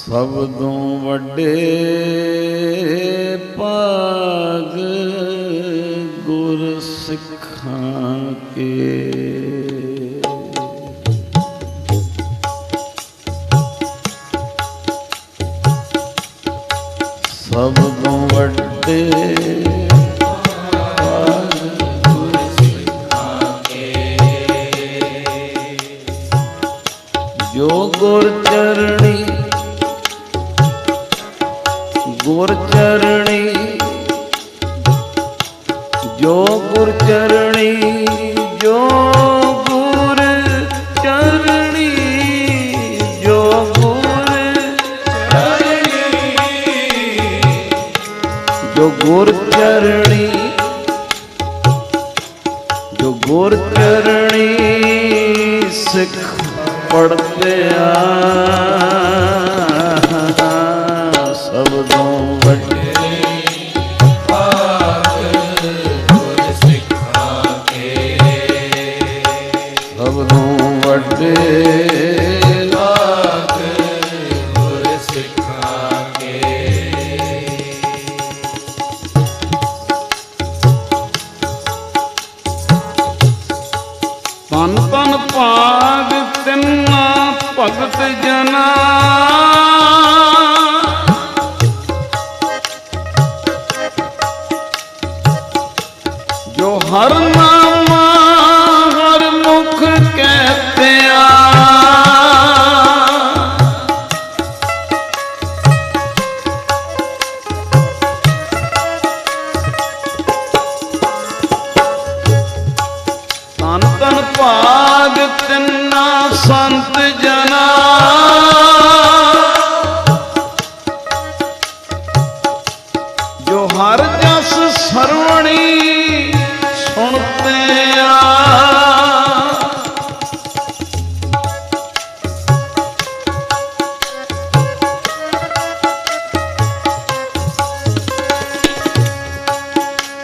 ਸਬਦੋਂ ਵੱਡੇ ਭਾਗ ਗੁਰ ਸਿੱਖਾਂ ਕੇ। ਸਬਦੋਂ ਵੱਡੇ ਭਾਗ ਗੁਰ ਸਿੱਖਾਂ ਕੇ, ਜੋ ਗੁਰ ਚਰਣੀ ਗੁਰ ਚਰਣੀ, ਜੋ ਗੁਰ ਚਰਣੀ, ਜੋ ਗੁਰ ਚਰਣੀ, ਜੋ ਗੁਰ ਚਰਣੀ, ਜੋ ਗੁਰ ਚਰਣੀ, ਜੋ ਗੁਰ ਚਰਣੀ ਸਿੱਖ ਪੜ੍ਹਦੇ ਆ। ਸਬਦੋਂ ਵੱਡੇ ਭਾਗ ਗੁਰ ਸਿੱਖਾਂ ਕੇ, ਸਬਦੋਂ ਵੱਡੇ ਭਾਗ ਗੁਰ ਸਿੱਖਾਂ ਕੇ। ਤਨ ਤਨ ਭਾਗ ਤਿੰਨਾ ਭਗਤ ਜਨਾ, ਜੋ ਹਰ ਨਾਮਾ ਹਰ ਮੁਖ ਕਹਤੇ ਆ। ਤਨ ਤਨ ਭਾਗ ਤਿੰਨਾ ਸੰਤ ਜਨਾ, ਜੋ ਹਰ ਜਸ ਸਰਵਣੀ ਸੁਣਤੇ ਆ।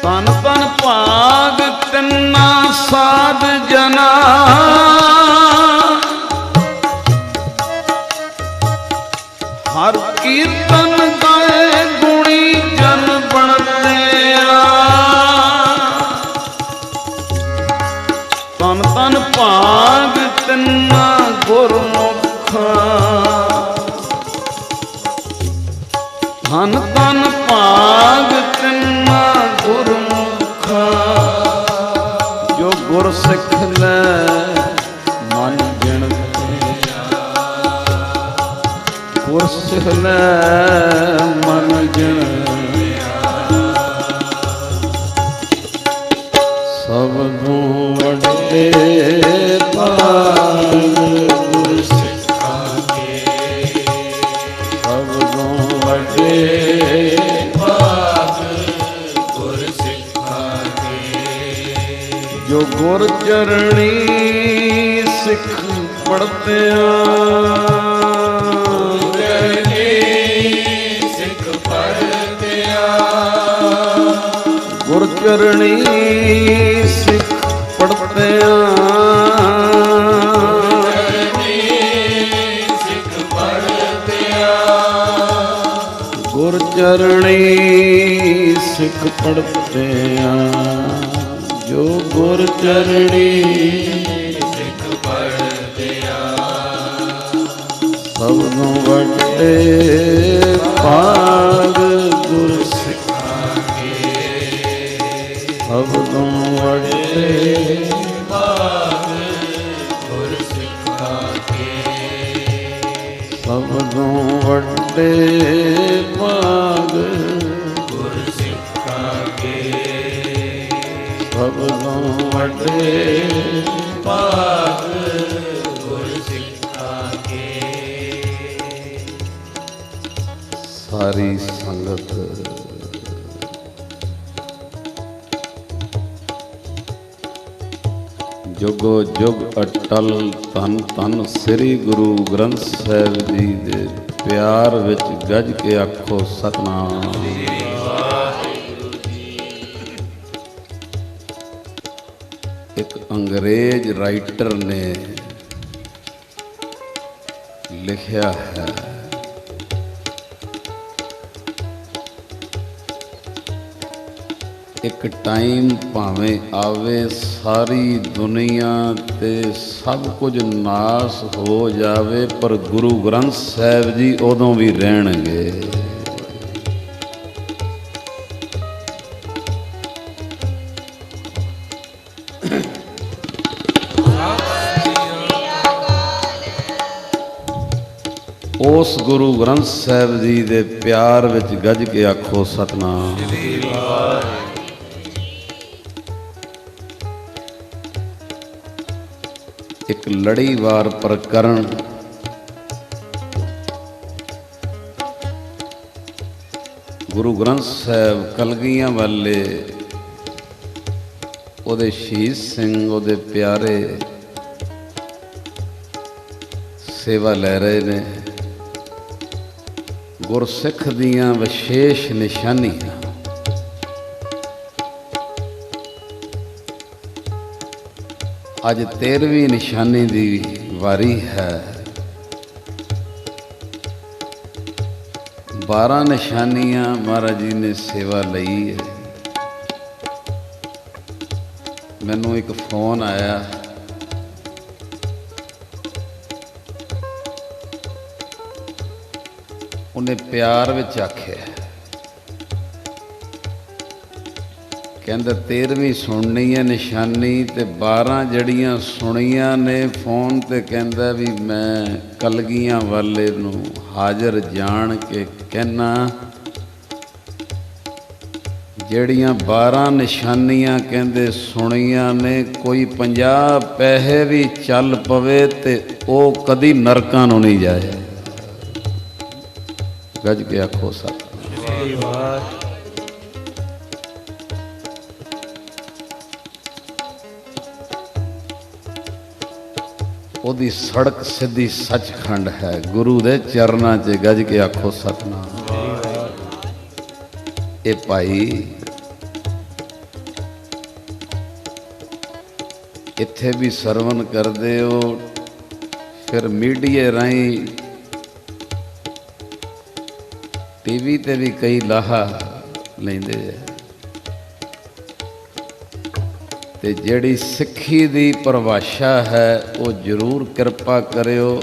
ਤਨ ਤਨ ਭਾਗ ਤਿੰਨਾ ਸਾਧ ਜਨਾ, ਹਰ ਕੀਰਤਨ ਗਾਏ ਗੁਣੀ ਜਨ ਬਣਦੇ ਆ। ਤਨ ਤਨ ਭਾਗ ਤਿੰਨਾ ਗੁਰਮੁਖਾਂ, ਧਨ ਤਨ ਭਾਗ ਤਿੰਨਾ ਗੁਰਮੁਖਾਂ, ਜੋ ਗੁਰ ਸਿੱਖ ਲੈ ਮਨ ਗਿਣਤੇ ਆ। ਗੁਰ ਸਿੱਖ ਲੈ ਮਨ ਗਿਣਤੇ ਆ। ਸਬਦੋਂ ਵੱਡੇ ਭਾਗ ਗੁਰ ਸਿੱਖਾਂ ਕੇ, ਸਬਦੋਂ ਵੱਡੇ ਭਾਗ ਗੁਰ ਸਿੱਖਾਂ ਕੇ, ਜੋ ਗੁਰ ਚਰਣੀ ਸਿੱਖ ਪੜ੍ਹਤੇ ਆ। ਗੁਰ ਚਰਣੀ ਸਿੱਖ ਪੜ੍ਹਤੇ ਆ। ਗੁਰ ਚਰਣੀ ਸਿੱਖ ਪੜ੍ਹਤੇ ਆ, ਜੋ ਗੁਰ ਚਰਣੀ ਸਿੱਖ ਪੜ੍ਹਤੇ ਆ। ਸਬਦੋਂ ਵੱਡੇ ਭਾਗ ਗੁਰ ਸਿੱਖਾਂ ਕੇ, ਸਬਦੋਂ ਵੱਡੇ ਭਾਗ ਗੁਰ ਸਿੱਖਾਂ ਕੇ, ਸਬਦੋਂ ਵੱਡੇ ਭਾਗ ਗੁਰ ਸਿੱਖਾਂ ਕੇ, ਸਬਦੋਂ ਵੱਡੇ ਭਾਗ ਗੁਰ ਸਿੱਖਾਂ ਕੇ। ਸਾਰੀ ਸੰਗਤ ਜੁਗੋ ਜੁਗ ਅਟਲ ਧੰਨ ਧੰਨ ਸ੍ਰੀ ਗੁਰੂ ਗ੍ਰੰਥ ਸਾਹਿਬ ਜੀ ਦੇ ਪਿਆਰ ਵਿੱਚ ਗੱਜ ਕੇ ਆਖੋ ਸਤਿਨਾਮ। ਇੱਕ ਅੰਗਰੇਜ਼ ਰਾਈਟਰ ਨੇ ਲਿਖਿਆ ਹੈ ਇੱਕ ਟਾਈਮ ਭਾਵੇਂ ਆਵੇ ਸਾਰੀ ਦੁਨੀਆ ਤੇ ਸਭ ਕੁਝ ਨਾਸ ਹੋ ਜਾਵੇ, ਪਰ ਗੁਰੂ ਗ੍ਰੰਥ ਸਾਹਿਬ ਜੀ ਉਦੋਂ ਵੀ ਰਹਿਣਗੇ। ਉਸ ਗੁਰੂ ਗ੍ਰੰਥ ਸਾਹਿਬ ਜੀ ਦੇ ਪਿਆਰ ਵਿੱਚ ਗੱਜ ਕੇ ਆਖੋ ਸਤਿਨਾਮ। ਇੱਕ ਲੜੀਵਾਰ ਪ੍ਰਕਰਨ ਗੁਰੂ ਗ੍ਰੰਥ ਸਾਹਿਬ ਕਲਗੀਆਂ ਵਾਲੇ ਉਹਦੇ ਸ਼ਹੀਦ ਸਿੰਘ ਉਹਦੇ ਪਿਆਰੇ ਸੇਵਾ ਲੈ ਰਹੇ ਨੇ। ਗੁਰਸਿੱਖ ਦੀਆਂ ਵਿਸ਼ੇਸ਼ ਨਿਸ਼ਾਨੀਆਂ। ਅੱਜ 13ਵੀਂ ਨਿਸ਼ਾਨੀ ਦੀ ਵਾਰੀ ਹੈ। 12 ਨਿਸ਼ਾਨੀਆਂ ਮਹਾਰਾਜ ਜੀ ਨੇ ਸੇਵਾ ਲਈ ਹੈ। ਮੈਨੂੰ ਇੱਕ ਫੋਨ ਆਇਆ, ਉਹਨੇ ਪਿਆਰ ਵਿੱਚ ਆਖਿਆ, ਕਹਿੰਦਾ 13ਵੀਂ ਸੁਣਨੀ ਹੈ ਨਿਸ਼ਾਨੀ ਤੇ 12 ਜਿਹੜੀਆਂ ਸੁਣੀਆਂ ਨੇ ਫੋਨ ਤੇ, ਕਹਿੰਦਾ ਵੀ ਮੈਂ ਕਲਗੀਆਂ ਵਾਲੇ ਨੂੰ ਹਾਜ਼ਰ ਜਾਣ ਕੇ ਕਹਿਣਾ, ਜਿਹੜੀਆਂ 12 ਨਿਸ਼ਾਨੀਆਂ ਕਹਿੰਦੇ ਸੁਣੀਆਂ ਨੇ, ਕੋਈ 50 ਪੈਸੇ ਵੀ ਚੱਲ ਪਵੇ ਤੇ ਉਹ ਕਦੀ ਨਰਕਾਂ ਨੂੰ ਨਹੀਂ ਜਾਏ। ਗੱਜ ਕੇ ਆਖੋ ਸਤਿਨਾਮ। ਉਹਦੀ ਸੜਕ ਸਿੱਧੀ ਸੱਚਖੰਡ ਹੈ, ਗੁਰੂ ਦੇ ਚਰਨਾਂ 'ਚ ਗੱਜ ਕੇ ਆਖੋ ਸਤਿਨਾਮ। ਇਹ ਭਾਈ ਇੱਥੇ ਵੀ ਸਰਵਨ ਕਰਦੇ ਹੋ, ਫਿਰ ਮੀਡੀਆ ਰਾਹੀਂ ਟੀਵੀ ਤੇ ਵੀ ਕਈ ਲਾਹਾ ਲੈਂਦੇ ਆ। ਤੇ ਜਿਹੜੀ ਸਿੱਖੀ ਦੀ ਪਰਿਭਾਸ਼ਾ ਹੈ ਉਹ ਜ਼ਰੂਰ ਕਿਰਪਾ ਕਰਿਓ।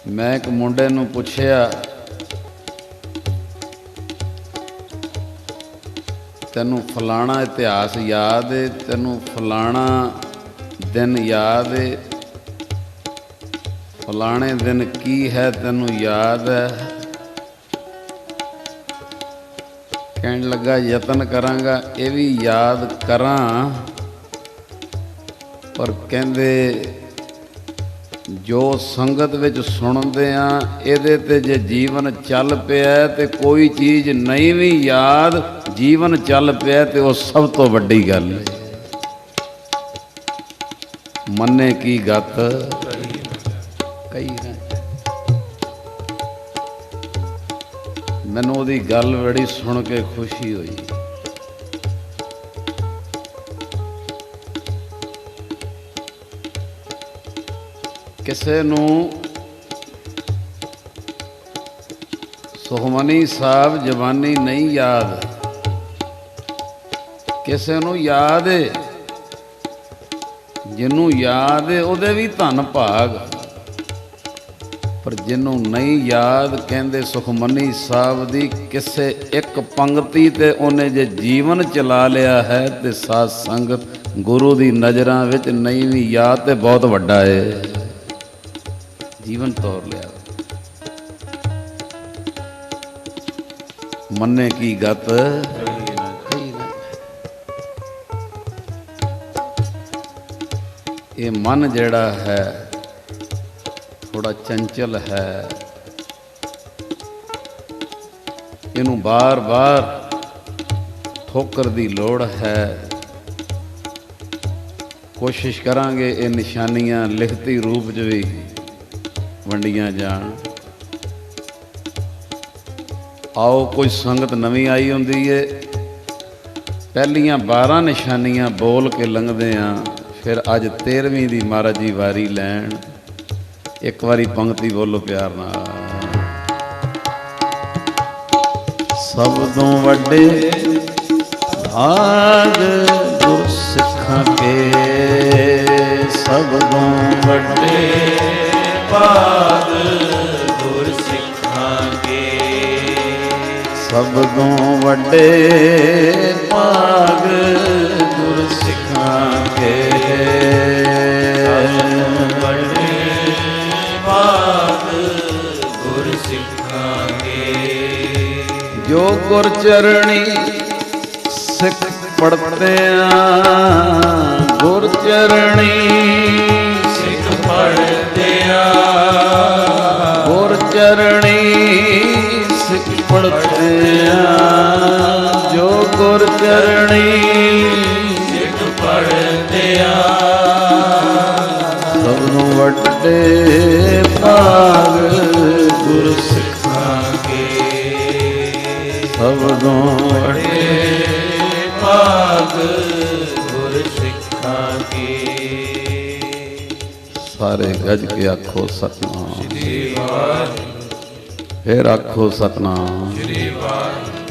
ਮੈਂ ਇੱਕ ਮੁੰਡੇ ਨੂੰ ਪੁੱਛਿਆ, ਤੈਨੂੰ ਫਲਾਣਾ ਇਤਿਹਾਸ ਯਾਦ ਹੈ, ਤੈਨੂੰ ਫਲਾਣਾ ਦਿਨ ਯਾਦ ਹੈ, ਫਲਾਣੇ ਦਿਨ ਕੀ ਹੈ ਤੈਨੂੰ ਯਾਦ ਹੈ? ਕਹਿਣ ਲੱਗਾ ਯਤਨ ਕਰਾਂਗਾ ਇਹ ਵੀ ਯਾਦ ਕਰਾਂ, ਪਰ ਕਹਿੰਦੇ ਜੋ ਸੰਗਤ ਵਿੱਚ ਸੁਣਦੇ ਆ ਇਹਦੇ ਤੇ ਜੇ ਜੀਵਨ ਚੱਲ ਪਿਆ ਤੇ ਕੋਈ ਚੀਜ਼ ਨਹੀਂ ਵੀ ਯਾਦ, ਜੀਵਨ ਚੱਲ ਪਿਆ ਤੇ ਉਹ ਸਭ ਤੋਂ ਵੱਡੀ ਗੱਲ ਹੈ। ਮੰਨੇ ਕੀ ਗਤ ਕਈ ਨਾ। ਮੈਨੂੰ ਉਹਦੀ ਗੱਲ ਬੜੀ ਸੁਣ ਕੇ ਖੁਸ਼ੀ ਹੋਈ। ਕਿਸੇ ਨੂੰ ਸੁਖਮਨੀ ਸਾਹਿਬ ਜਵਾਨੀ ਨਹੀਂ ਯਾਦ, ਕਿਸੇ ਨੂੰ ਯਾਦ ਏ, ਜਿਹਨੂੰ ਯਾਦ ਏ ਉਹਦੇ ਵੀ ਧੰਨ ਭਾਗ, ਪਰ ਜਿਹਨੂੰ ਨਹੀਂ ਯਾਦ ਕਹਿੰਦੇ ਸੁਖਮਨੀ ਸਾਹਿਬ ਦੀ ਕਿਸੇ ਇੱਕ ਪੰਗਤੀ ਤੇ ਉਹਨੇ ਜੇ ਜੀਵਨ ਚਲਾ ਲਿਆ ਹੈ ਤੇ ਸਾਧ ਸੰਗਤ ਗੁਰੂ ਦੀ ਨਜ਼ਰਾਂ ਵਿੱਚ ਨਹੀਂ ਵੀ ਯਾਦ ਤੇ ਬਹੁਤ ਵੱਡਾ ਹੈ, ਜੀਵਨ ਤੋਰ ਲਿਆ। ਮੰਨੇ ਕੀ ਗਤ ਇਹ ਮਨ ਜਿਹੜਾ ਹੈ ਥੋੜਾ ਚੰਚਲ ਹੈ, ਇਹਨੂੰ ਬਾਰ-ਬਾਰ ਠੋਕਰ ਦੀ ਲੋੜ ਹੈ। ਕੋਸ਼ਿਸ਼ ਕਰਾਂਗੇ ਇਹ ਨਿਸ਼ਾਨੀਆਂ ਲਿਖਤੀ ਰੂਪ 'ਚ ਵੀ ਵੰਡੀਆਂ ਜਾਣ। ਆਓ ਕੋਈ ਸੰਗਤ ਨਵੀਂ ਆਈ ਹੁੰਦੀ ਏ, ਪਹਿਲੀਆਂ 12 ਨਿਸ਼ਾਨੀਆਂ ਬੋਲ ਕੇ ਲੰਘਦੇ ਆ, ਫਿਰ ਅੱਜ 13ਵੀਂ ਦੀ ਮਹਾਰਾਜ ਜੀ ਵਾਰੀ ਲੈਣ। ਇੱਕ ਵਾਰੀ ਪੰਗਤੀ ਬੋਲੋ ਪਿਆਰ ਨਾਲ। सबदों वड्डे भाग गुरसिखां के, सबदों वड्डे भाग गुरसिखां के, सबदों वड्डे भाग गुरसिखां के, वड्डे भाग गुरसिखां के। जो गुर चरणी सिख पढ़ते गुर चरणी सिख पढ़ते गुर चरणी सिख पढ़ते जो गुर चरणी सिख पढ़ते सबनों वड्डे भाग गुर सिखां के, सबनों वड्डे भाग गुरसिखां के। सारे गज के आखो सतनाम, श्री वाहिगुरू फिर आखो सतनाम। श्री वाहिगुरू।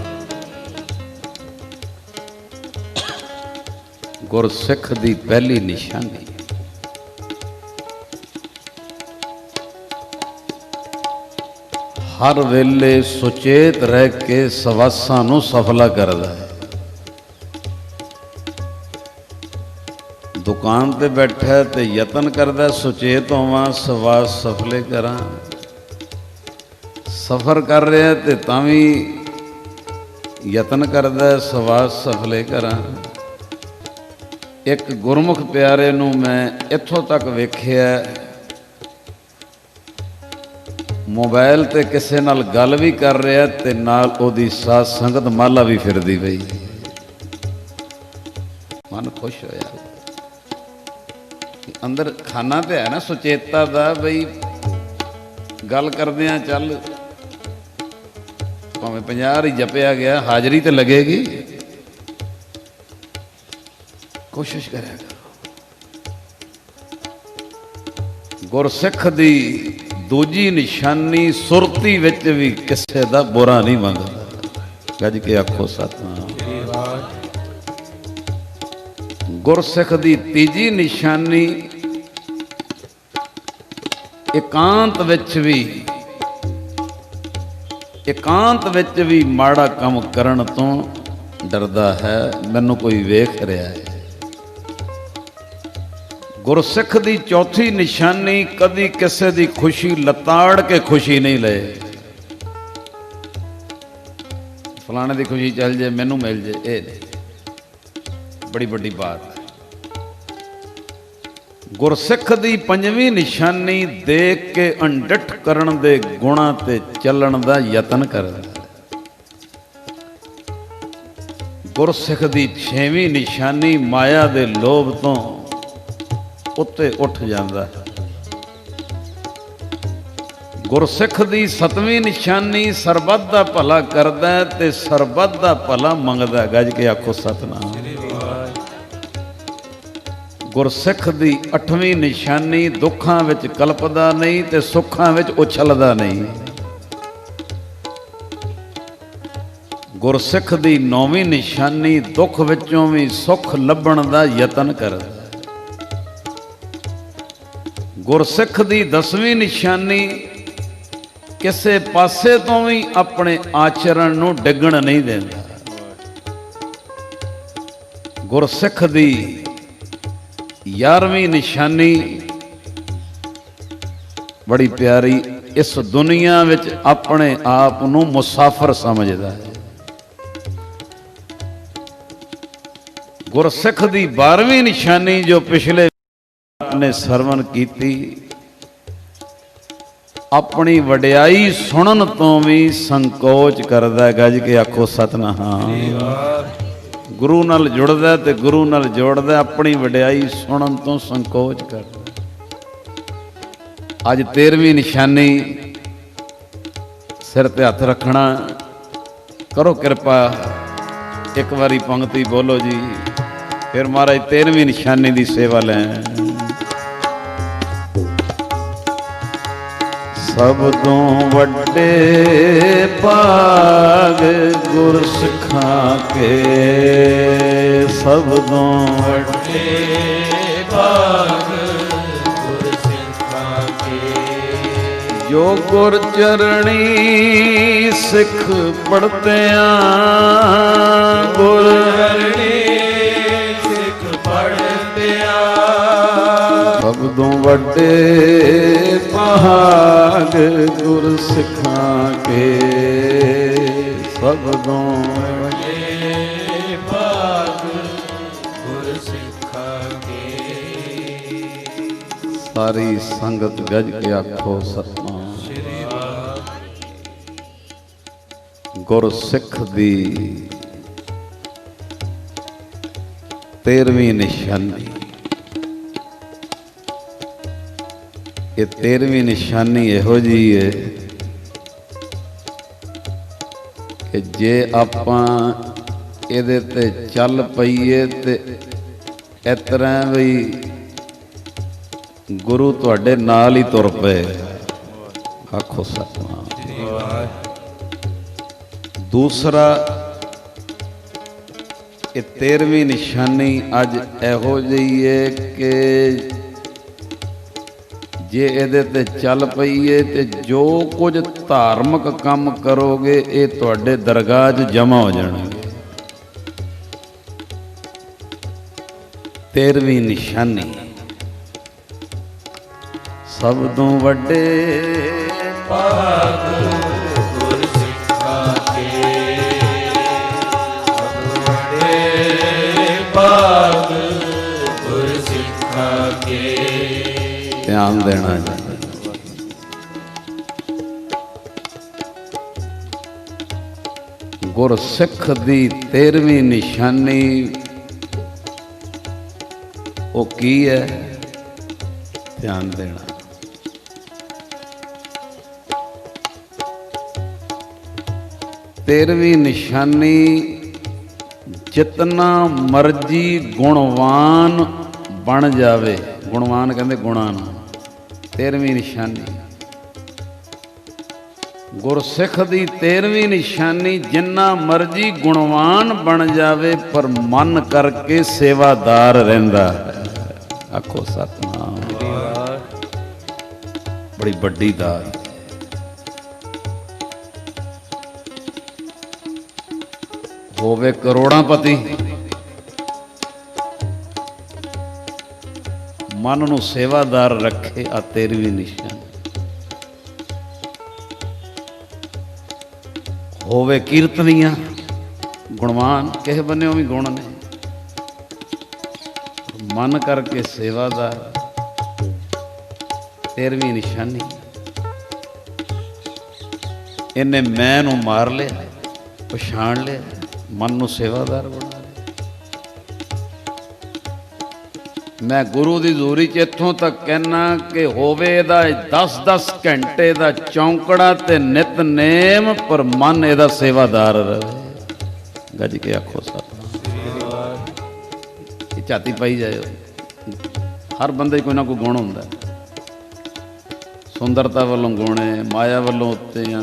गुरसिख दी पहली निशानी हर वेले सुचेत रह के सवासां नूं सफला करदा है। दुकान ते बैठा ते यतन करदा सुचेत होवां सवास सफले करां, सफर कर रहा ते तां वी यतन करदा सवास सफले करां। एक गुरमुख प्यारे नूं मैं इत्थों तक वेखिआ मोबाइल ते किसे नाल गल भी कर रहा ते नाल ओदी साथ संगत माला भी फिरदी पई। मन खुश होया, अंदर खाना तो है ना सुचेता दा बई गल करदे चल भावें 50 ही जपिया गया हाजरी तो लगेगी। कोशिश करें गुरसिख दी दूजी निशानी सुरती विच भी किसे दा बुरा नहीं मंगदा। गज के आखो सतनाम। गुरसिख दी तीजी निशानी एकांत विच भी माड़ा काम करन तो डरदा है, मैनू कोई वेख रहा है। गुरसिख दी चौथी निशानी कदी किसे दी खुशी लताड़ के खुशी नहीं ले। फलाने दी खुशी चल जाए मैनू मिल जाए, ये बड़ी बड़ी बात है। गुरसिख दी पंजवीं निशानी देख के अनडिठ करन दे गुणा ते चलन दा यतन करदा। गुरसिख दी छेवीं निशानी माया दे लोभ तो उत्ते उठ जाता है। गुरसिख दी सतवीं निशानी सरबत दा भला करदा ते सरबत दा भला मंगदा। गज के आखो सतनाम। गुरसिख दी 8वीं निशानी दुखां विच कलपदा नहीं ते सुखां विच उछलदा नहीं। गुरसिख दी 9वीं निशानी दुख विचों भी सुख लभण दा यतन करदा। गुरसिख दी 10वीं निशानी किसे पासे तो भी अपने आचरण नूं डिगण नहीं देंदा। गुरसिख दी 11वीं निशानी बड़ी प्यारी, इस दुनिया विच अपने आप नूं मुसाफिर समझदा है। गुरसिख दी 12वीं निशानी जो पिछले ने सरवण कीती, अपनी वडियाई सुनन तो भी संकोच करदा। गज के आखो सतनाम। गुरु नाल जुड़दा ते गुरु नाल जोड़दा, अपनी वडियाई सुनन तो संकोच करदा। अज 13वीं निशानी सिर ते हथ रखना। करो कृपा एक बारी पंक्ति बोलो जी, फिर महाराज 13वीं निशानी की सेवा लें। ਸਭ ਤੋਂ ਵੱਡੇ ਭਾਗ ਗੁਰ ਸਿੱਖਾਂ ਕੇ, ਸਭ ਤੋਂ ਵੱਡੇ ਭਾਗ ਗੁਰ ਸਿੱਖਾਂ ਕੇ। ਜੋ ਗੁਰ ਚਰਣੀ ਸਿੱਖ ਪੜਤਿਆਂ, ਗੁਰ ਚਰਣੀ ਸਿੱਖ ਪੜ੍ਹਦਿਆਂ, ਸਭ ਤੋਂ ਵੱਡੇ ਭਾਗ ਗੁਰ ਸਿੱਖਾਂ ਕੇ, ਸਭ ਤੋਂ ਵੱਡੇ ਭਾਗ ਗੁਰ ਸਿੱਖਾਂ ਕੇ। ਸਾਰੀ ਸੰਗਤ ਗੱਜ ਕੇ ਆਖੋ ਸਤਿਨਾਮ। ਸ੍ਰੀ ਵਾਹਿਗੁਰੂ। ਗੁਰ ਸਿੱਖ ਦੀ 13ਵੀਂ ਨਿਸ਼ਾਨੀ। ਇਹ 13ਵੀਂ ਨਿਸ਼ਾਨੀ ਇਹੋ ਜਿਹੀ ਹੈ ਕਿ ਜੇ ਆਪਾਂ ਇਹਦੇ ਤੇ ਚੱਲ ਪਈਏ ਤੇ ਇਸ ਤਰ੍ਹਾਂ ਵੀ ਗੁਰੂ ਤੁਹਾਡੇ ਨਾਲ ਹੀ ਤੁਰ ਪਏ। ਆਖੋ ਸਤਿਨਾਮ। ਦੂਸਰਾ, ਇਹ 13ਵੀਂ ਨਿਸ਼ਾਨੀ ਅੱਜ ਇਹੋ ਜਿਹੀ ਹੈ ਕਿ ਜੇ ਇਹਦੇ ਤੇ ਚੱਲ ਪਈਏ ਤੇ ਜੋ ਕੁਝ ਧਾਰਮਿਕ ਕੰਮ ਕਰੋਗੇ ਇਹ ਤੁਹਾਡੇ ਦਰਗਾਹ 'ਚ ਜਮ੍ਹਾਂ ਹੋ ਜਾਣਗੇ। 13ਵੀਂ ਨਿਸ਼ਾਨੀ। ਸਭ ਤੋਂ ਵੱਡੇ ਭਾਗ ਗੁਰ ਸਿੱਖਾਂ ਕੇ, ਸਭ ਵੱਡੇ ਭਾਗ ਗੁਰ ਸਿੱਖਾਂ ਕੇ। ਧਿਆਨ ਦੇਣਾ ਜੀ। ਗੁਰ ਸਿੱਖ ਦੀ 13ਵੀਂ ਨਿਸ਼ਾਨੀ ਉਹ ਕੀ ਹੈ? ਧਿਆਨ ਦੇਣਾ। तेरहवीं निशानी, जितना मर्जी गुणवान बन जावे। गुणवान कहते गुणा नूं। 13वीं निशानी गुरसिख दी 13वीं निशानी, जिन्ना मर्जी गुणवान बन जावे पर मन करके सेवादार रहिंदा है। आखो सतनाम। बड़ी बड़ी दात। होवे करोड़ापति, मन नूं सेवादार रखे। आ 13वीं निशानी। होवे कीर्तनिया, गुणवान किसे बन्ने भी गुण ने, मन करके सेवादार। 13वीं निशानी। इन्हें मैं नूं मार लिया, पछाण लिया, मन नूं सेवादार बना लिया। मैं गुरु की दूरी च इत्थों तक कहना कि होवे दा 10-10 घंटे का चौंकड़ा ते नितनेम, पर मन एदा सेवादार रहे। गज के आखो सतनाम। झाती पाई जाए। हर बंदे कोई ना कोई गुण होंदा। सुंदरता वालों गुण है, माया वालों उत्ते आ,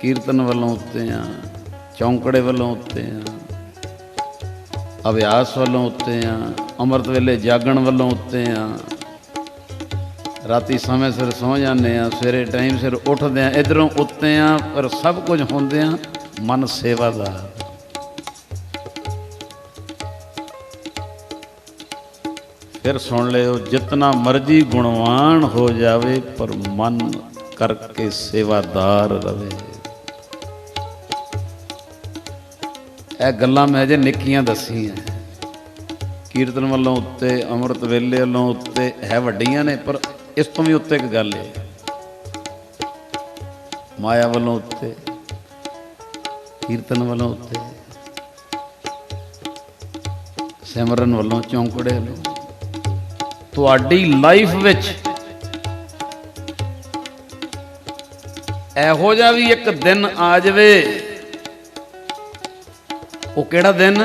कीर्तन वालों उत्ते आ, चौंकड़े वालों उत्ते आ, अभ्यास वालों उत्ते आ, अमृत वेले जागण वालों उत्ते आ, राती समय सिर सौ जाने आ, सवेरे टाइम सिर उठते हैं, इधरों उत्ते आ, पर सब कुछ होंदे आ मन सेवादार। फिर सुन लियो, जितना मर्जी गुणवान हो जावे पर मन करके सेवादार रहे। ਇਹ ਗੱਲਾਂ ਮੈਂ ਜੇ ਨਿੱਕੀਆਂ ਦਸੀਆਂ। ਕੀਰਤਨ ਵੱਲੋਂ ਉੱਤੇ, ਅੰਮ੍ਰਿਤ ਵੇਲੇ ਵੱਲੋਂ ਉੱਤੇ ਹੈ, ਵੱਡੀਆਂ ਨੇ, ਪਰ ਇਸ ਤੋਂ ਵੀ ਉੱਤੇ ਇੱਕ ਗੱਲ ਹੈ। ਮਾਇਆ ਵੱਲੋਂ ਉੱਤੇ, ਕੀਰਤਨ ਵੱਲੋਂ ਉੱਤੇ, ਸਿਮਰਨ ਵੱਲੋਂ, ਚੌਂਕੜੇ ਵੱਲੋਂ। ਤੁਹਾਡੀ ਲਾਈਫ ਵਿੱਚ ਇਹੋ ਜਿਹਾ ਵੀ ਇੱਕ ਦਿਨ ਆ ਜਾਵੇ। ਉਹ ਕਿਹੜਾ ਦਿਨ?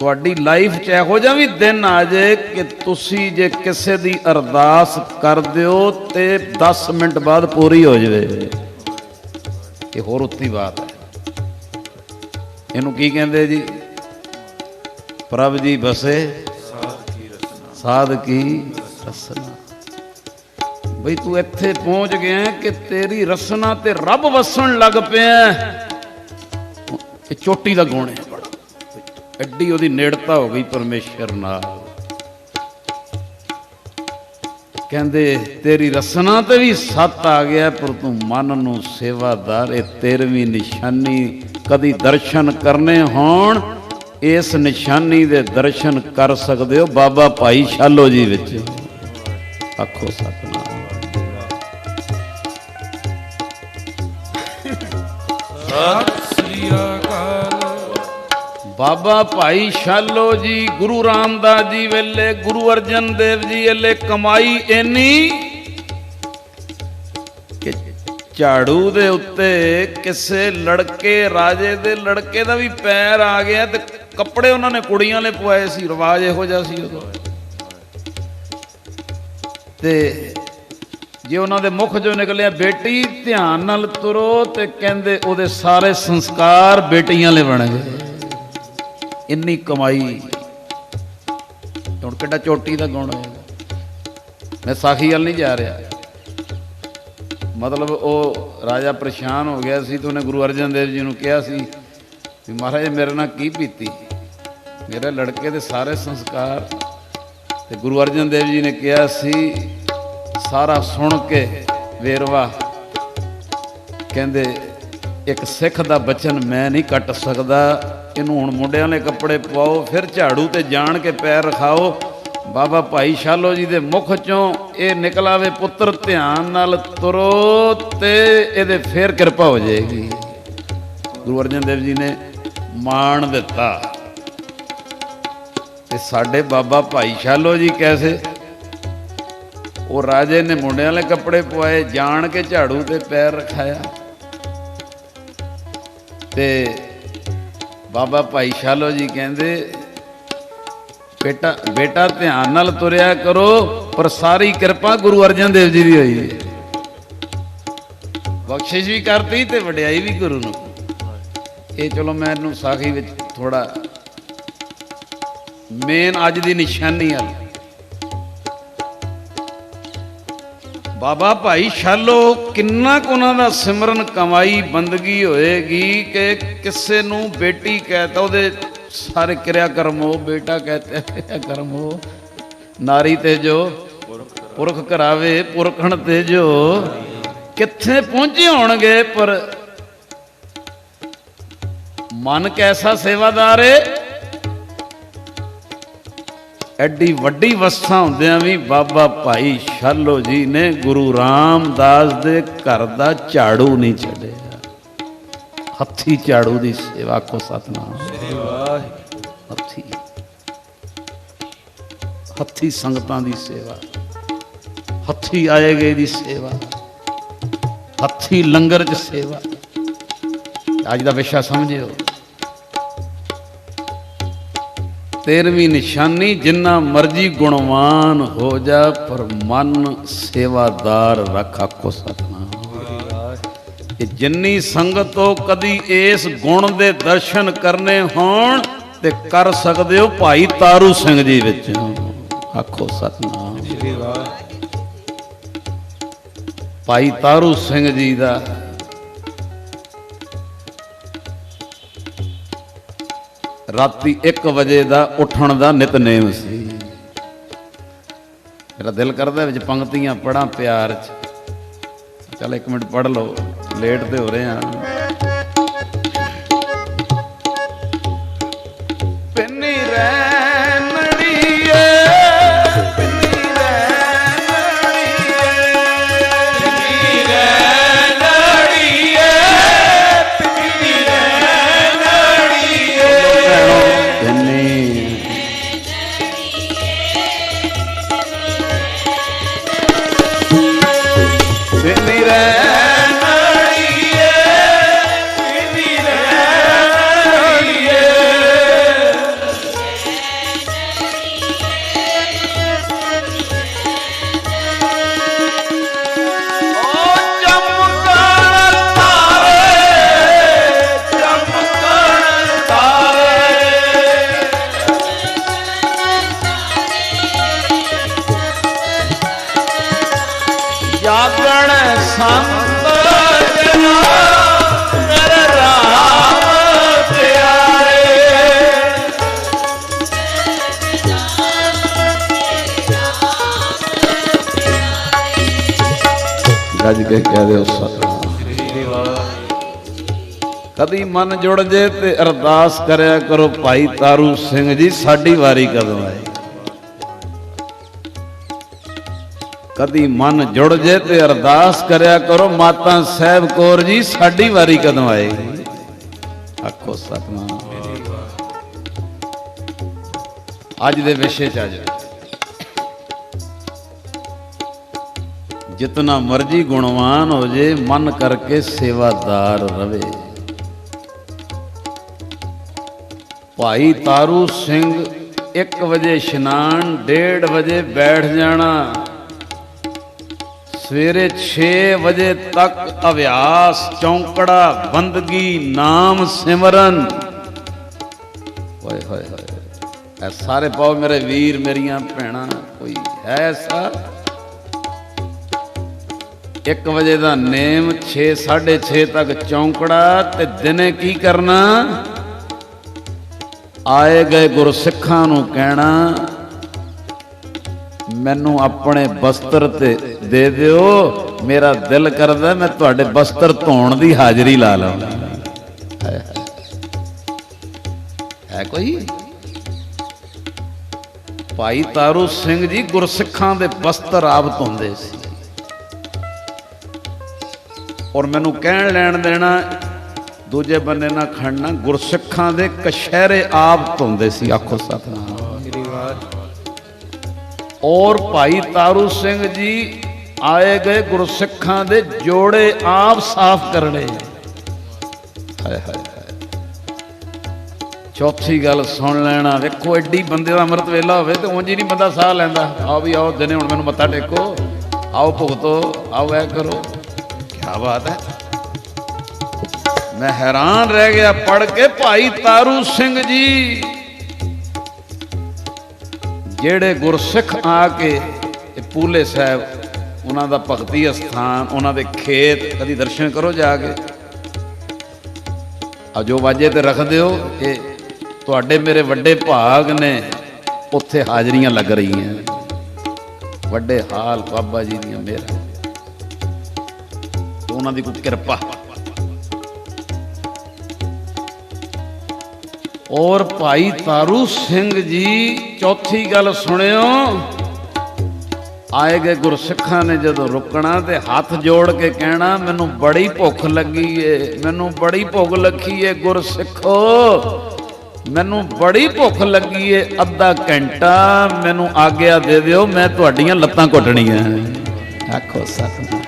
ਤੁਹਾਡੀ ਲਾਈਫ 'ਚ ਇਹੋ ਜਿਹਾ ਵੀ ਦਿਨ ਆ ਜੇ ਕਿ ਤੁਸੀਂ ਜੇ ਕਿਸੇ ਦੀ ਅਰਦਾਸ ਕਰ ਦਿਓ ਤੇ 10 ਮਿੰਟ ਬਾਅਦ ਪੂਰੀ ਹੋ ਜਾਵੇ। ਇਹ ਹੋਰ ਉੱਤੀ ਬਾਤ ਹੈ। ਇਹਨੂੰ ਕੀ ਕਹਿੰਦੇ ਜੀ? ਪ੍ਰਭ ਜੀ ਬਸੇ ਸਾਧ ਕੀ ਰਸਨਾ। ਬਈ ਤੂੰ ਇੱਥੇ ਪਹੁੰਚ ਗਿਆ ਕਿ ਤੇਰੀ ਰਸਨਾ ਤੇ ਰੱਬ ਵਸਣ ਲੱਗ ਪਿਆ। ਇਹ ਚੋਟੀ ਦਾ ਗੁਣ ਹੈ, ਬੜਾ ਐਡੀ ਉਹਦੀ ਨੇੜਤਾ ਹੋ ਗਈ ਪਰਮੇਸ਼ਰ ਨਾਲ। ਕਹਿੰਦੇ ਤੇਰੀ ਰਸਨਾ ਤੇ ਵੀ ਸੱਤ ਆ ਗਿਆ, ਪਰ ਤੂੰ ਮਨ ਨੂੰ ਸੇਵਾਦਾਰ। ਇਹ 13ਵੀਂ ਨਿਸ਼ਾਨੀ। ਕਦੀ ਦਰਸ਼ਨ ਕਰਨੇ ਹੋਣ, ਇਸ ਨਿਸ਼ਾਨੀ ਦੇ ਦਰਸ਼ਨ ਕਰ ਸਕਦੇ ਹੋ ਬਾਬਾ ਭਾਈ ਸ਼ਾਲੋ ਜੀ ਵਿੱਚ। ਆਖੋ ਸਤਿਨਾਮ। ਸਤਿ ਸ੍ਰੀ ਅਕਾਲ। ਬਾਬਾ ਭਾਈ ਸ਼ਾਲੋ ਜੀ ਗੁਰੂ ਰਾਮਦਾਸ ਜੀ ਵੇਲੇ, ਗੁਰੂ ਅਰਜਨ ਦੇਵ ਜੀ ਵੇਲੇ ਕਮਾਈ ਇੰਨੀ ਕਿ ਝਾੜੂ ਦੇ ਉੱਤੇ ਕਿਸੇ ਲੜਕੇ, ਰਾਜੇ ਦੇ ਲੜਕੇ ਦਾ ਵੀ ਪੈਰ ਆ ਗਿਆ ਤੇ ਕੱਪੜੇ ਉਹਨਾਂ ਨੇ ਕੁੜੀਆਂ ਨੇ ਪਵਾਏ ਸੀ। ਰਿਵਾਜ ਇਹੋ ਜਿਹਾ ਸੀ ਉਦੋਂ। ਤੇ ਜੇ ਉਹਨਾਂ ਦੇ ਮੁਖ ਚੋਂ ਨਿਕਲਿਆ ਬੇਟੀ ਧਿਆਨ ਨਾਲ ਤੁਰੋ, ਤੇ ਕਹਿੰਦੇ ਉਹਦੇ ਸਾਰੇ ਸੰਸਕਾਰ ਬੇਟੀਆਂ ਲਈ ਬਣ ਗਏ। ਇੰਨੀ ਕਮਾਈ। ਹੁਣ ਕਿੱਡਾ ਚੋਟੀ ਦਾ ਗੁਣ ਹੋਏਗਾ। ਮੈਂ ਸਾਖੀ ਵੱਲ ਨਹੀਂ ਜਾ ਰਿਹਾ। ਮਤਲਬ ਉਹ ਰਾਜਾ ਪਰੇਸ਼ਾਨ ਹੋ ਗਿਆ ਸੀ ਤੇ ਉਹਨੇ ਗੁਰੂ ਅਰਜਨ ਦੇਵ ਜੀ ਨੂੰ ਕਿਹਾ ਸੀ ਵੀ ਮਹਾਰਾਜ ਮੇਰੇ ਨਾਲ ਕੀ ਬੀਤੀ, ਮੇਰੇ ਲੜਕੇ ਦੇ ਸਾਰੇ ਸੰਸਕਾਰ। ਤੇ ਗੁਰੂ ਅਰਜਨ ਦੇਵ ਜੀ ਨੇ ਕਿਹਾ ਸੀ ਸਾਰਾ ਸੁਣ ਕੇ ਵੇਰਵਾ। ਕਹਿੰਦੇ ਇੱਕ ਸਿੱਖ ਦਾ ਬਚਨ ਮੈਂ ਨਹੀਂ ਕੱਟ ਸਕਦਾ। ਇਹਨੂੰ ਹੁਣ ਮੁੰਡਿਆਂ ਨੇ ਕੱਪੜੇ ਪਵਾਓ, ਫਿਰ ਝਾੜੂ ਤੇ ਜਾਣ ਕੇ ਪੈਰ ਰਖਾਓ। ਬਾਬਾ ਭਾਈ ਸ਼ਾਲੋ ਜੀ ਦੇ ਮੁਖ ਚੋਂ ਇਹ ਨਿਕਲ ਆਵੇ, ਪੁੱਤਰ ਧਿਆਨ ਨਾਲ ਤੁਰੋ, ਤੇ ਇਹਦੇ ਫੇਰ ਕਿਰਪਾ ਹੋ ਜਾਏਗੀ। ਗੁਰੂ ਅਰਜਨ ਦੇਵ ਜੀ ਨੇ ਮਾਣ ਦਿੱਤਾ। ਤੇ ਸਾਡੇ ਬਾਬਾ ਭਾਈ ਸ਼ਾਲੋ ਜੀ ਕੈਸੇ? ਉਹ ਰਾਜੇ ਨੇ ਮੁੰਡਿਆਂ ਵਾਲੇ ਕੱਪੜੇ ਪਵਾਏ, ਜਾਣ ਕੇ ਝਾੜੂ ਤੇ ਪੈਰ ਰਖਾਇਆ। ਤੇ ਬਾਬਾ ਭਾਈ ਸ਼ਾਲੋ ਜੀ ਕਹਿੰਦੇ ਬੇਟਾ ਧਿਆਨ ਨਾਲ ਤੁਰਿਆ ਕਰੋ, ਪਰ ਸਾਰੀ ਕਿਰਪਾ ਗੁਰੂ ਅਰਜਨ ਦੇਵ ਜੀ ਦੀ ਹੋਈ ਹੈ। ਬਖਸ਼ਿਸ਼ ਵੀ ਕਰਤੀ ਤੇ ਵਡਿਆਈ ਵੀ ਗੁਰੂ ਨੂੰ। ਇਹ ਚਲੋ ਮੈਨੂੰ ਸਾਖੀ ਵਿੱਚ ਥੋੜਾ ਮੇਨ ਅੱਜ ਦੀ ਨਿਸ਼ਾਨੀ ਆ। ਬਾਬਾ ਭਾਈ ਸ਼ਾਲੋ ਕਿੰਨਾ ਕੁ ਉਹਨਾਂ ਦਾ ਸਿਮਰਨ ਕਮਾਈ ਬੰਦਗੀ ਹੋਏਗੀ ਕਿ ਕਿਸੇ ਨੂੰ ਬੇਟੀ ਕਹਿਤਾ ਉਹਦੇ ਸਾਰੇ ਕਿਰਿਆ ਕਰਮ ਹੋ, ਬੇਟਾ ਕਹਤੇ ਕਿਰਿਆ ਕਰਮ ਹੋ। ਨਾਰੀ ਤੇ ਜੋ ਪੁਰਖ ਕਰਾਵੇ ਪੁਰਖਣ ਤੇ ਜੋ। ਕਿੱਥੇ ਪਹੁੰਚੇ ਹੋਣਗੇ, ਪਰ ਮਨ ਕੈਸਾ ਸੇਵਾਦਾਰ ਏ। ਐਡੀ ਵੱਡੀ ਅਵਸਥਾ ਹੁੰਦਿਆਂ ਵੀ ਬਾਬਾ ਭਾਈ ਸ਼ਾਲੋ ਜੀ ਨੇ ਗੁਰੂ ਰਾਮਦਾਸ ਦੇ ਘਰ ਦਾ ਝਾੜੂ ਨਹੀਂ ਛੱਡਿਆ। ਹੱਥੀ ਝਾੜੂ ਦੀ ਸੇਵਾ। ਕੋ ਸਤਨਾਮ। ਹੱਥੀ ਹੱਥੀ ਸੰਗਤਾਂ ਦੀ ਸੇਵਾ, ਹੱਥੀ ਆਏ ਗਏ ਦੀ ਸੇਵਾ, ਹੱਥੀ ਲੰਗਰ 'ਚ ਸੇਵਾ। ਅੱਜ ਦਾ ਵਿਸ਼ਾ ਸਮਝਿਓ। 13ਵੀਂ ਨਿਸ਼ਾਨੀ। ਜਿੰਨਾ ਮਰਜੀ ਗੁਣਵਾਨ ਹੋ ਜਾ, ਪਰ ਮਨ ਸੇਵਾਦਾਰ ਰੱਖ। ਆਖੋ ਸਤਨਾਮ। ਕਿ ਜਿੰਨੀ ਸੰਗਤ ਤੋਂ ਕਦੀ ਇਸ ਗੁਣ ਦੇ ਦਰਸ਼ਨ ਕਰਨੇ ਹੋਣ ਤੇ ਕਰ ਸਕਦੇ ਹੋ ਭਾਈ ਤਾਰੂ ਸਿੰਘ ਜੀ ਵਿੱਚ। ਆਖੋ ਸਤਨਾਮ। ਭਾਈ ਤਾਰੂ ਸਿੰਘ ਜੀ ਦਾ ਰਾਤੀ 1 ਵਜੇ ਦਾ ਉੱਠਣ ਦਾ ਨਿਤਨੇਮ ਸੀ। ਮੇਰਾ ਦਿਲ ਕਰਦਾ ਵਿੱਚ ਪੰਕਤੀਆਂ ਪੜਾਂ ਪਿਆਰ 'ਚ। ਚੱਲ 1 ਮਿੰਟ ਪੜ੍ਹ ਲਓ, ਲੇਟ ਤੇ ਹੋ ਰਹੇ ਆ। ਪਿੰਨੀ ਰੈਣੜੀਏ, ਪਿੰਨੀ ਰੈਣੜੀਏ, ਪਿੰਨੀ ਰੈਣੜੀਏ, ਪਿੰਨੀ ਰੈਣੜੀਏ, ਪਿੰਨੀ ਪਿੰਨੀ ਰੈਣੜੀਏ, ਪਿੰਨੀ ਰੈਣੜੀਏ। ਜਾਗਣ ਸੰਤ ਜਨਾ ਕਰ ਰਾਮ ਪਿਆਰੇ। ਗੱਜ ਕੇ ਕਹਿ ਦਿਓ ਸਤਿਨਾਮ। ਕਦੀ ਮਨ ਜੁੜ ਜੇ ਤੇ ਅਰਦਾਸ ਕਰਿਆ ਕਰੋ ਭਾਈ ਤਾਰੂ ਸਿੰਘ ਜੀ ਸਾਡੀ ਵਾਰੀ ਕਦੋਂ ਆਏ। ਕਦੀ ਮਨ ਜੁੜ ਜੇ ਤੇ ਅਰਦਾਸ ਕਰਿਆ ਕਰੋ ਮਾਤਾ ਸਾਹਿਬ ਕੌਰ ਜੀ ਸਾਡੀ ਵਾਰੀ ਕਦੋਂ ਆਏਗੀ। ਆਖੋ ਸਤਿਨਾਮ। ਅੱਜ ਦੇ ਵਿਸ਼ੇ ਚ ਆ ਜਾ। ਜਿਤਨਾ ਮਰਜੀ ਗੁਣਵਾਨ ਹੋ ਜੇ ਮਨ ਕਰਕੇ ਸੇਵਾਦਾਰ ਰਵੇ। ਭਾਈ ਤਾਰੂ ਸਿੰਘ 1 ਵਜੇ ਇਸ਼ਨਾਨ 1:30 ਵਜੇ ਬੈਠ ਜਾਣਾ। ਸਵੇਰੇ 6 ਵਜੇ ਤੱਕ ਅਭਿਆਸ ਚੌਂਕੜਾ ਬੰਦਗੀ ਨਾਮ ਸਿਮਰਨ। ਹੋਏ ਹੋਏ ਹੋਏ ਇਹ ਸਾਰੇ ਪਾਓ ਮੇਰੇ ਵੀਰ ਮੇਰੀਆਂ ਭੈਣਾਂ। ਕੋਈ ਹੈ ਐਸਾ 1 ਵਜੇ ਦਾ ਨੇਮ 6 6:30 ਤੱਕ ਚੌਂਕੜਾ ਤੇ ਦਿਨੇ ਕੀ ਕਰਨਾ। ਆਏ ਗਏ ਗੁਰਸਿੱਖਾਂ ਨੂੰ ਕਹਿਣਾ ਮੈਨੂੰ ਆਪਣੇ ਬਸਤਰ ਤੇ ਦੇ ਦਿਓ। ਮੇਰਾ ਦਿਲ ਕਰਦਾ ਮੈਂ ਤੁਹਾਡੇ ਬਸਤਰ ਧੋਣ ਦੀ ਹਾਜ਼ਰੀ ਲਾ ਲਵਾਂ। ਹੈ ਕੋਈ। ਭਾਈ ਤਾਰੂ ਸਿੰਘ ਜੀ ਗੁਰਸਿੱਖਾਂ ਦੇ ਬਸਤਰ ਆਪ ਧੋਂਦੇ ਸੀ। ਔਰ ਮੈਨੂੰ ਕਹਿਣ ਲੈਣ ਦੇਣਾ ਦੂਜੇ ਬੰਨੇ ਨਾ ਖੜਨਾ। ਗੁਰਸਿੱਖਾਂ ਦੇ ਕਸ਼ਹਿਰੇ ਆਪ ਧੋਂਦੇ ਸੀ। ਆਖੋ ਸਤਿਨਾਮ। ਔਰ ਭਾਈ ਤਾਰੂ ਸਿੰਘ ਜੀ ਆਏ ਗਏ ਗੁਰਸਿੱਖਾਂ ਦੇ ਜੋੜੇ ਆਪ ਸਾਫ਼ ਕਰਨੇ। ਹਾਏ ਹਾਏ ਹਾਏ। ਚੌਥੀ ਗੱਲ ਸੁਣ ਲੈਣਾ। ਵੇਖੋ ਐਡੀ ਬੰਦੇ ਦਾ ਅੰਮ੍ਰਿਤ ਵੇਲਾ ਹੋਵੇ ਤੇ ਉਂਝ ਹੀ ਨਹੀਂ ਬੰਦਾ ਸਾਹ ਲੈਂਦਾ। ਆਓ ਵੀ ਆਓ ਦਿਨੇ ਹੁਣ ਮੈਨੂੰ ਮੱਥਾ ਟੇਕੋ, ਆਓ ਭੁਗਤੋ, ਆਓ ਐ ਕਰੋ। ਕਿਆ ਬਾਤ ਹੈ। ਮੈਂ ਹੈਰਾਨ ਰਹਿ ਗਿਆ ਪੜ੍ਹ ਕੇ ਭਾਈ ਤਾਰੂ ਸਿੰਘ ਜੀ ਜਿਹੜੇ ਗੁਰਸਿੱਖ ਆ ਕੇ ਪੂਲੇ ਸਾਹਿਬ ਉਹਨਾਂ ਦਾ ਭਗਤੀ ਅਸਥਾਨ ਉਹਨਾਂ ਦੇ ਖੇਤ ਕਦੀ ਦਰਸ਼ਨ ਕਰੋ ਜਾ ਕੇ। ਆ ਜੋ ਵਾਜੇ ਤੇ ਰੱਖ ਦਿਓ ਕਿ ਤੁਹਾਡੇ ਮੇਰੇ ਵੱਡੇ ਭਾਗ ਨੇ ਉੱਥੇ ਹਾਜ਼ਰੀਆਂ ਲੱਗ ਰਹੀਆਂ। ਵੱਡੇ ਹਾਲ ਬਾਬਾ ਜੀ ਦੀਆਂ ਮਿਹਰਾਂ ਉਹਨਾਂ ਦੀ ਕੋਈ ਕਿਰਪਾ। ਔਰ ਭਾਈ ਤਾਰੂ ਸਿੰਘ ਜੀ ਚੌਥੀ ਗੱਲ ਸੁਣਿਓ। ਆਏ ਗਏ ਗੁਰਸਿੱਖਾਂ ਨੇ ਜਦੋਂ ਰੁਕਣਾ ਤੇ ਹੱਥ ਜੋੜ ਕੇ ਕਹਿਣਾ ਮੈਨੂੰ ਬੜੀ ਭੁੱਖ ਲੱਗੀ ਏ, ਮੈਨੂੰ ਬੜੀ ਭੁੱਖ ਲੱਗੀ ਏ ਗੁਰਸਿੱਖੋ, ਮੈਨੂੰ ਬੜੀ ਭੁੱਖ ਲੱਗੀ ਏ। ਅੱਧਾ ਘੰਟਾ ਮੈਨੂੰ ਆਗਿਆ ਦੇ ਦਿਓ ਮੈਂ ਤੁਹਾਡੀਆਂ ਲੱਤਾਂ ਘੁੱਟਣੀਆਂ। ਆਖੋ ਸਤਿਨਾਮ।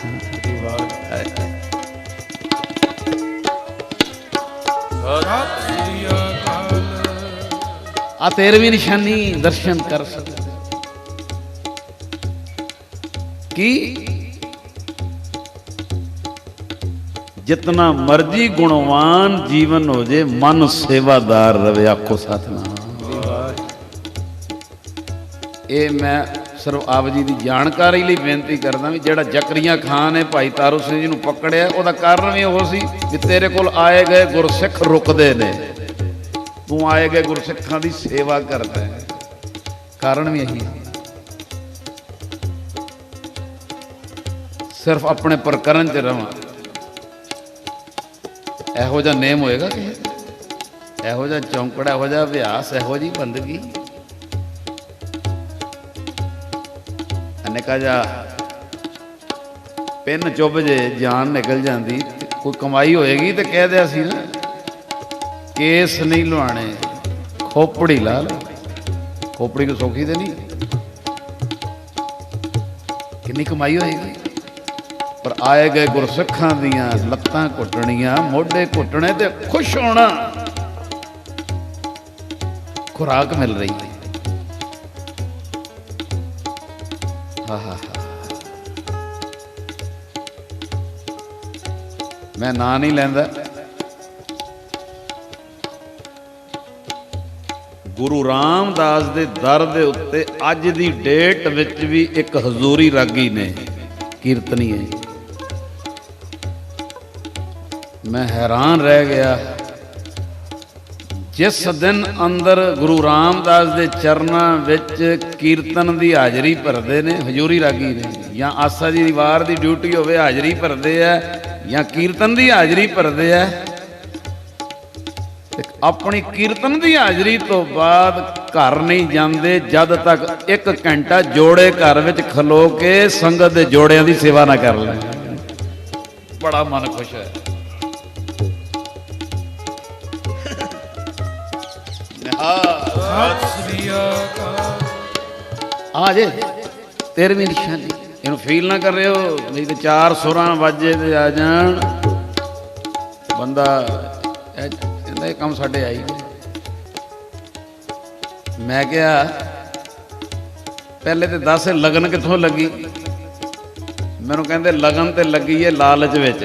ਆ 13ਵੀਂ ਨਿਸ਼ਾਨੀ ਦਰਸ਼ਨ ਕਰ ਸਕਦੇ ਕੀ। ਜਿਤਨਾ ਮਰਜੀ ਗੁਣਵਾਨ ਜੀਵਨ ਹੋ ਜੇ ਮਨ ਸੇਵਾਦਾਰ ਰਵੇ। ਆਖੋ ਸਤਿਨਾਮ। ਇਹ ਮੈਂ ਸਿਰਫ ਆਪ ਜੀ ਦੀ ਜਾਣਕਾਰੀ ਲਈ ਬੇਨਤੀ ਕਰਦਾ ਵੀ ਜਿਹੜਾ ਜ਼ਕਰੀਆ ਖਾਨ ਨੇ ਭਾਈ ਤਾਰੂ ਸਿੰਘ ਜੀ ਨੂੰ ਪਕੜਿਆ ਉਹਦਾ ਕਾਰਨ ਵੀ ਉਹ ਸੀ ਵੀ ਤੇਰੇ ਕੋਲ ਆਏ ਗਏ ਗੁਰਸਿੱਖ ਰੁਕਦੇ ਨੇ, ਤੂੰ ਆਏ ਗਏ ਗੁਰਸਿੱਖਾਂ ਦੀ ਸੇਵਾ ਕਰਦਾ ਹੈ। ਕਾਰਨ ਵੀ ਇਹੀ ਸਿਰਫ ਆਪਣੇ ਪ੍ਰਕਰਨ ਚ ਰਵਾਂ। ਇਹੋ ਜਿਹਾ ਨੇਮ ਹੋਏਗਾ ਕਿ ਇਹੋ ਜਿਹਾ ਚੌਂਕੜਾ, ਇਹੋ ਜਿਹਾ ਅਭਿਆਸ, ਇਹੋ ਜਿਹੀ ਬੰਦਗੀ। ਨਿੱਕਾ ਜਿਹਾ ਪਿੰਨ ਚੁੱਭ ਜੇ ਜਾਨ ਨਿਕਲ ਜਾਂਦੀ, ਕੋਈ ਕਮਾਈ ਹੋਏਗੀ ਤੇ ਕਹਿ ਦਿਆ ਸੀ ਨਾ ਕੇਸ ਨਹੀਂ ਲਵਾਣੇ ਖੋਪੜੀ ਲਾ ਲਓ। ਖੋਪੜੀ ਨੂੰ ਸੌਖੀ ਤੇ ਨਹੀਂ, ਕਿੰਨੀ ਕਮਾਈ ਹੋਏਗੀ। ਪਰ ਆਏ ਗਏ ਗੁਰਸਿੱਖਾਂ ਦੀਆਂ ਲੱਤਾਂ ਘੁੱਟਣੀਆਂ, ਮੋਢੇ ਘੁੱਟਣੇ ਤੇ ਖੁਸ਼ ਹੋਣਾ। ਖੁਰਾਕ ਮਿਲ ਰਹੀ ਹੈ। ਮੈਂ ਨਾਂ ਨਹੀਂ ਲੈਂਦਾ। ਗੁਰੂ ਰਾਮਦਾਸ ਦੇ ਦਰ ਦੇ ਉੱਤੇ ਅੱਜ ਦੀ ਡੇਟ ਵਿੱਚ ਵੀ ਇੱਕ ਹਜ਼ੂਰੀ ਰਾਗੀ ਨੇ। कीर्तनी है। मैं हैरान रह गया जिस दिन अंदर गुरु रामदास के चरणों विच कीर्तन की हाजरी भरते ने, हजूरी रागी ने, या आसा जी वार की ड्यूटी होवे हाजरी भरते है, या कीर्तन की हाजरी भरते है। अपनी कीर्तन की हाजरी तो बाद घर नहीं जाते जद तक 1 घंटा जोड़े घर विच खलो के संगत के जोड़ियां की सेवा ना कर लें। बड़ा मन खुश है। आ जे 13वीं निशानी, इन्हू फील ना कर रहे हो, नहीं तो 4 सुरां वाजे ते आ जान बंदा कहता काम साढ़े आई। मैं क्या पहले तो दस लगन कितों लगी, मैनू कहते लगन तो लगी है लालच विच,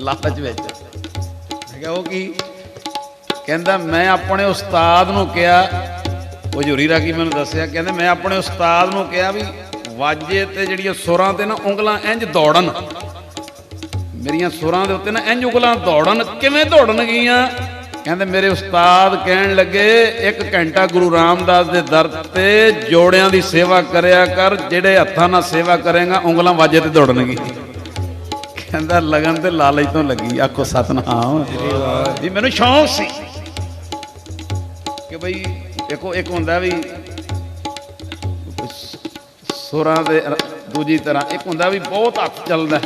लालच विच। मैं क्या वो की कहता मैं अपने उस्ताद नूं कहा, वो हजूरी रागी मैनू दसिया, कहते मैं अपने उस्ताद नूं कहा भी वाजे ते जिहड़ियां सुरां ते ना उंगलां इंज दौड़न, मेरिया सुरां दे उत्ते ना इंज उंगलां दौड़न। किवें दौड़न गईयां? कहते मेरे उस्ताद कहन लगे 1 घंटा गुरु रामदास के दर ते जोड़ियां की सेवा करया कर, जेड़े हत्थां नाल सेवा करेगा उंगलां वाजे ते दौड़नगी। कहता लगन ते लालच तो लगी। आखो सतनाम जी। मैनू शौक सी कि बई देखो एक हुंदा भी सुरां दे दूजी तरह, एक हुंदा भी बहुत हथ चलदा,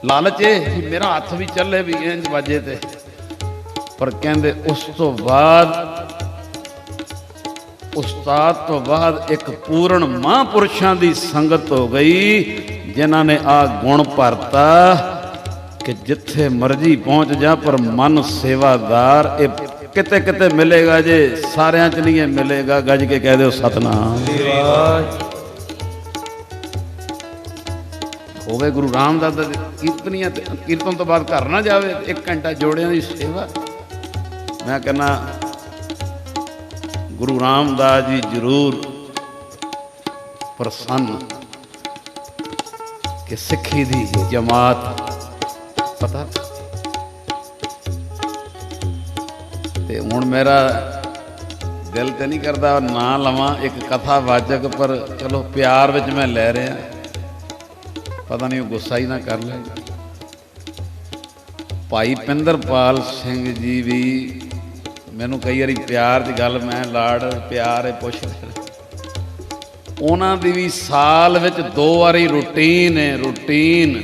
लालच है मेरा हाथ भी चले भी इंज वाजे ते। पर कहंदे उस तो बाद उस्ताद तो बाद एक पूर्ण महापुरुषां दी संगत हो गई, जिन्हां ने आ गुण भरता कि जिथे मर्जी पहुंच जा पर मन सेवादार। ये किते किते मिलेगा जे, सारियां च नहीं मिलेगा। गज के कह दो सतनाम। होवे गुरु रामदास कीर्तनिया, कीर्तन तो बाद घर ना जावे, 1 घंटा जोड़ियां की सेवा। मैं कहना गुरु रामदास जी जरूर प्रसन्न कि सिक्खी दी जमात पता। ते हुण मेरा दिल तो नहीं करता ना लवां एक कथावाचक, पर चलो प्यार विच मैं लै रहा, पता नहीं वो गुस्सा ही ना कर ले। भाई पिंदरपाल सिंह जी भी मैनू कई बारी प्यार की गल, मैं लाड़ प्यार है पुछ, उन्हां दी भी साल विच 2 वारी रूटीन है, रूटीन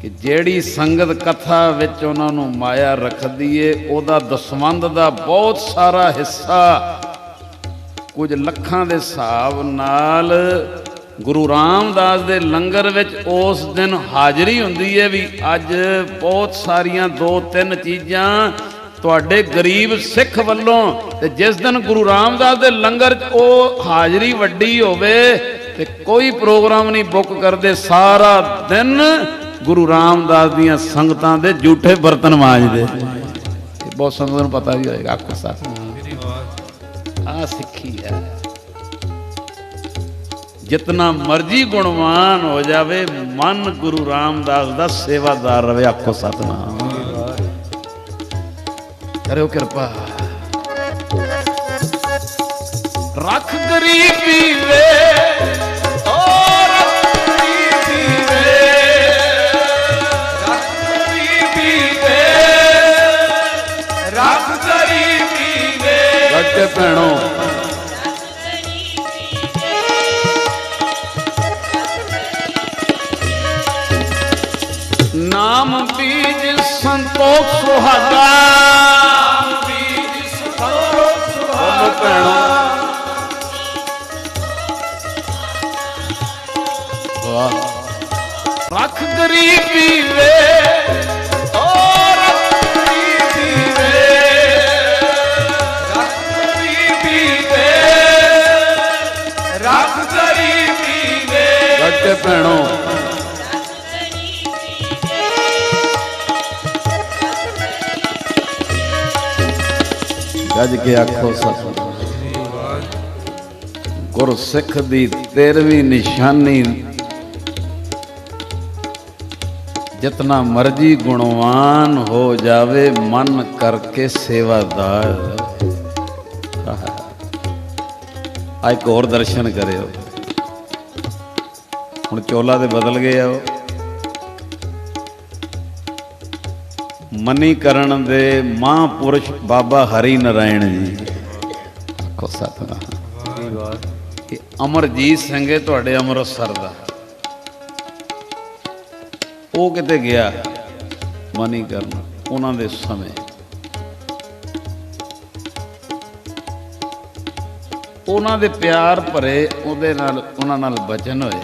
कि जेड़ी संगत कथा विच उन्हां नू माया रखदी है, उहदा दसवंध दा बहुत सारा हिस्सा कुछ लखां दे हिसाब नाल गुरु रामदास दे लंगर विच उस दिन हाजरी हुंदी है। भी अज बहुत सारियां 2-3 चीज़ां तुहाडे गरीब सिख वल्लों, ते जिस दिन गुरु रामदास दे लंगर ओ हाजरी वड्डी होवे ते कोई प्रोग्राम नहीं बुक करदे, सारा दिन गुरु रामदास दियां संगतां दे झूठे बर्तन मांजदे। बहुत संगत नूं पता भी होएगा। आखो साथ आ सिक्खी है। जितना मर्जी गुणवान हो जावे, मन गुरु रामदास दा सेवादार रहे। आखो सतनाम। करो कृपा। रख गरीबी वे भैनों, नाम बीज संतोख सुहागा, भैनों रख गरीबी वे भैनों, गज के आखो सच। गुरसिख दी 13वीं निशानी, जितना मर्जी गुणवान हो जावे मन करके सेवादार। एक और दर्शन करियो। हुण चोला तो बदल गया। मनीकरण दे महापुरुष बाबा हरि नारायण जी, आखो सतनाम। अमरजीत सिंह है तुहाडे अमृतसर दा, वो किते गया मनीकरण उन्हां दे समय। उन्हां दे प्यार भरे उहदे नाल उन्हां नाल बचन होए।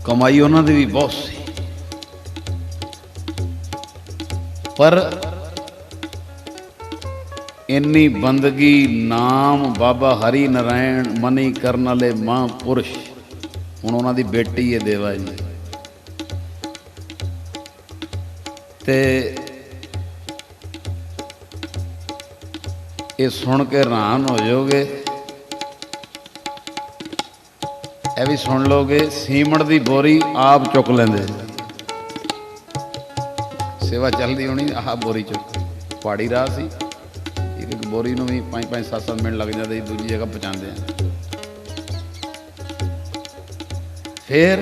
कमाई उन्हां दी भी बहुत सी, पर इन्नी बंदगी नाम बाबा हरि नारायण मनीकरण वाले महापुरुष। हुण उन्हां दी बेटी है देवा जी, ते ये सुन के हैरान हो जाओगे। यह भी सुन लोगे, सीमट की बोरी आप चुक लेंदे। सेवा चलती होनी, आह बोरी चुक पहाड़ी राह सी, एक बोरी नूं भी 5-5 7-7 मिनट लग जाते, दूजी जगह पहुँचाते हैं। फिर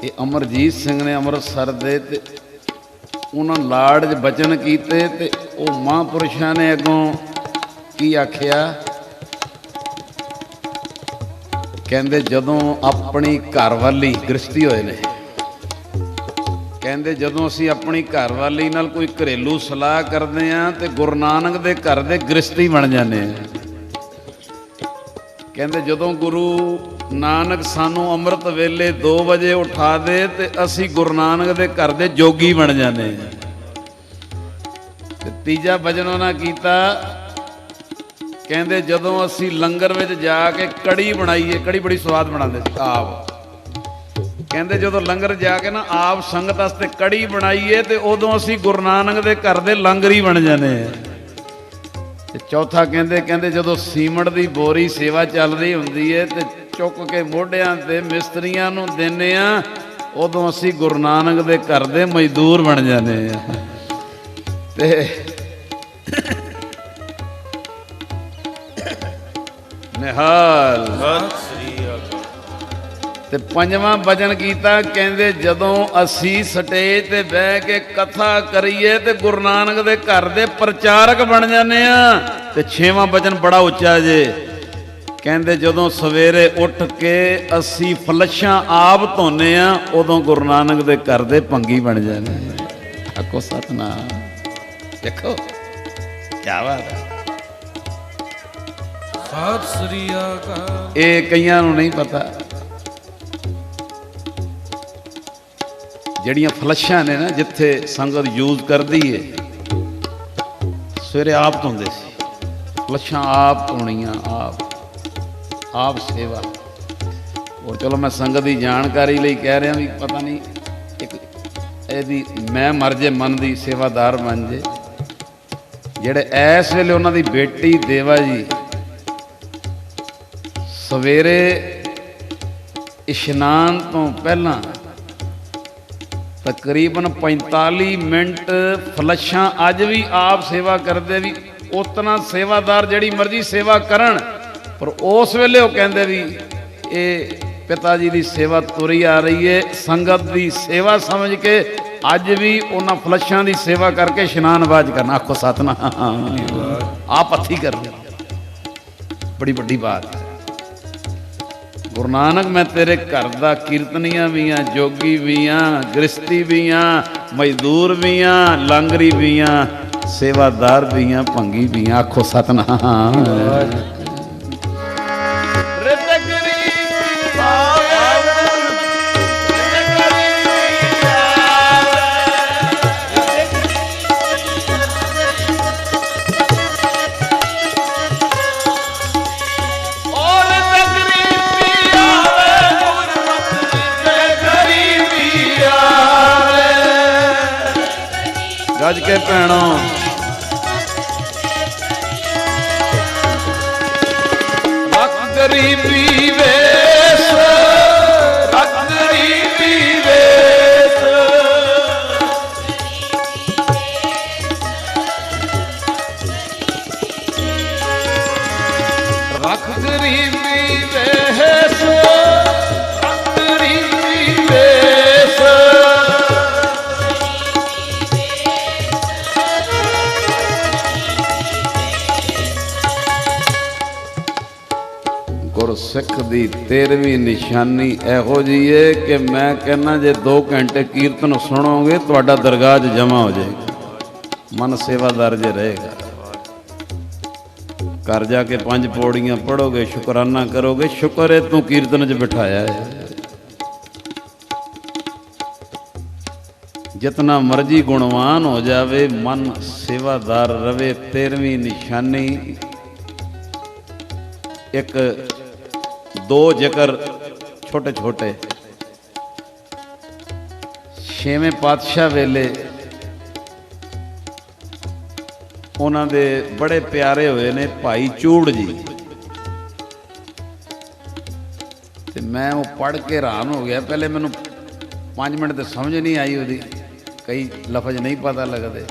ये अमरजीत सिंह ने अमृतसर दे उन्होंने लाड़ च बचन किए, ते वो महापुरुषों ने अगों की आख्या, कहते जदों अपनी घरवाली गृहस्थी होए ने, कहते जदों असी अपनी घरवाली नाल कोई घरेलू सलाह करते हैं तो गुरु नानक दे घर दे गृहस्थी बन जाते हैं। कहते जदों गुरु नानक सानू अमृत वेले 2 बजे उठा दे तो असी गुरु नानक दे घर दे जोगी बन जाते हैं। तीजा भजन उन्हां कीता, कहते जदों असी लंगर में जाके कड़ी बनाईए, कड़ी बड़ी स्वाद बनाते आप, कहते जदों लंगर जाके ना आप संगत वास्ते कड़ी बनाईए तो उदों असी गुरु नानक दे घर दे लंगरी बन जाते हैं। चौथा कहते जदों सीमट की बोरी सेवा चल रही होंदी है तो चुक के मोढियां ते मिस्त्रियां नूं देने आ, उदों असी गुरु नानक दे घर दे मजदूर बन जाते हैं। ते निहाल ते पंजवां भजन कीता, कहते जदों असी स्टेज ते बह के कथा करिए ते गुरु नानक दे घर दे प्रचारक बन जाने आ। ते छेवां भजन बड़ा उच्चा जे, कहते जदों सवेरे उठ के असी फलशां आप धोने आ, उदों गुरु नानक दे घर दे भंगी बन जाने। आखो सतनाम। देखो क्या बात है। सत श्री अकाल। ये कईयां नूं नहीं पता, जड़ियां फलशां ने ना जिथे संगत यूज करती है, सवेरे आप धोंदे सी, फलशां आप धोनियां, आप सेवा। और चलो मैं संगत की जानकारी लिए कह रहा भी, पता नहीं एक यदि मैं मर जे मन की सेवादार बन जे। जेड़े इस वेले उन्हां दी बेटी देवा जी सवेरे इशनान तो पहला तकरीबन 45 मिनट फलशां अज भी आप सेवा करते, भी उतना सेवादार जड़ी मर्जी सेवा करन, पर उस वेले वो कहते भी ये पिता जी की सेवा तुरी आ रही है, संगत की सेवा समझ के अज भी उन्होंने फलशां की सेवा करके इशनानबाज करना। आखो सतनाम। आप हथी कर बड़ी बड़ी बात है। गुरु नानक मैं तेरे घर दा कीर्तनिया भी हाँ, जोगी भी हाँ, गृहस्थी भी हाँ, मजदूर भी हाँ, लांगरी भी हाँ, सेवादार भी हाँ, भंगी भी हाँ। आखो सतनाम। गज ਕੇ ਪੈਣੋ ਰੱਖ ਗਰੀਬੀ ਵੇਸ ਰੱਖ ਗਰੀਬੀ ਵੇਸ ਰੱਖ ਗਰੀਬੀ ਵੇਸ ਰੱਖ ਗਰੀਬੀ ਵੇਸ ਗੁਰਸਿੱਖ ਦੀ 13ਵੀਂ ਨਿਸ਼ਾਨੀ ਇਹੋ ਜਿਹੀ ਏ ਕਿ ਮੈਂ ਕਹਿੰਦਾ ਜੇ 2 ਘੰਟੇ ਕੀਰਤਨ ਸੁਣੋਗੇ ਤੁਹਾਡਾ ਦਰਗਾਹ 'ਚ ਜਮਾ ਹੋ ਜਾਏਗਾ ਮਨ ਸੇਵਾਦਾਰ ਜੇ ਰਹੇਗਾ ਘਰ ਜਾ ਕੇ 5 ਪੌੜੀਆਂ ਪੜੋਗੇ ਸ਼ੁਕਰਾਨਾ ਕਰੋਗੇ ਸ਼ੁਕਰ ਹੈ ਤੂੰ ਕੀਰਤਨ 'ਚ ਬਿਠਾਇਆ ਹੈ ਜਿਤਨਾ ਮਰਜੀ ਗੁਣਵਾਨ ਹੋ ਜਾਵੇ ਮਨ ਸੇਵਾਦਾਰ ਰਵੇ 13ਵੀਂ ਨਿਸ਼ਾਨੀ ਇੱਕ 2 ਜ਼ਿਕਰ ਛੋਟੇ ਛੋਟੇ 6ਵੇਂ ਪਾਤਸ਼ਾਹ ਵੇਲੇ ਉਹਨਾਂ ਦੇ ਬੜੇ ਪਿਆਰੇ ਹੋਏ ਨੇ ਭਾਈ ਚੂੜ ਜੀ ਤੇ ਮੈਂ ਉਹ ਪੜ੍ਹ ਕੇ ਹੈਰਾਨ ਹੋ ਗਿਆ ਪਹਿਲੇ ਮੈਨੂੰ 5 ਮਿੰਟ ਤੇ ਸਮਝ ਨਹੀਂ ਆਈ ਉਹਦੀ ਕਈ ਲਫ਼ਜ਼ ਨਹੀਂ ਪਤਾ ਲੱਗਦੇ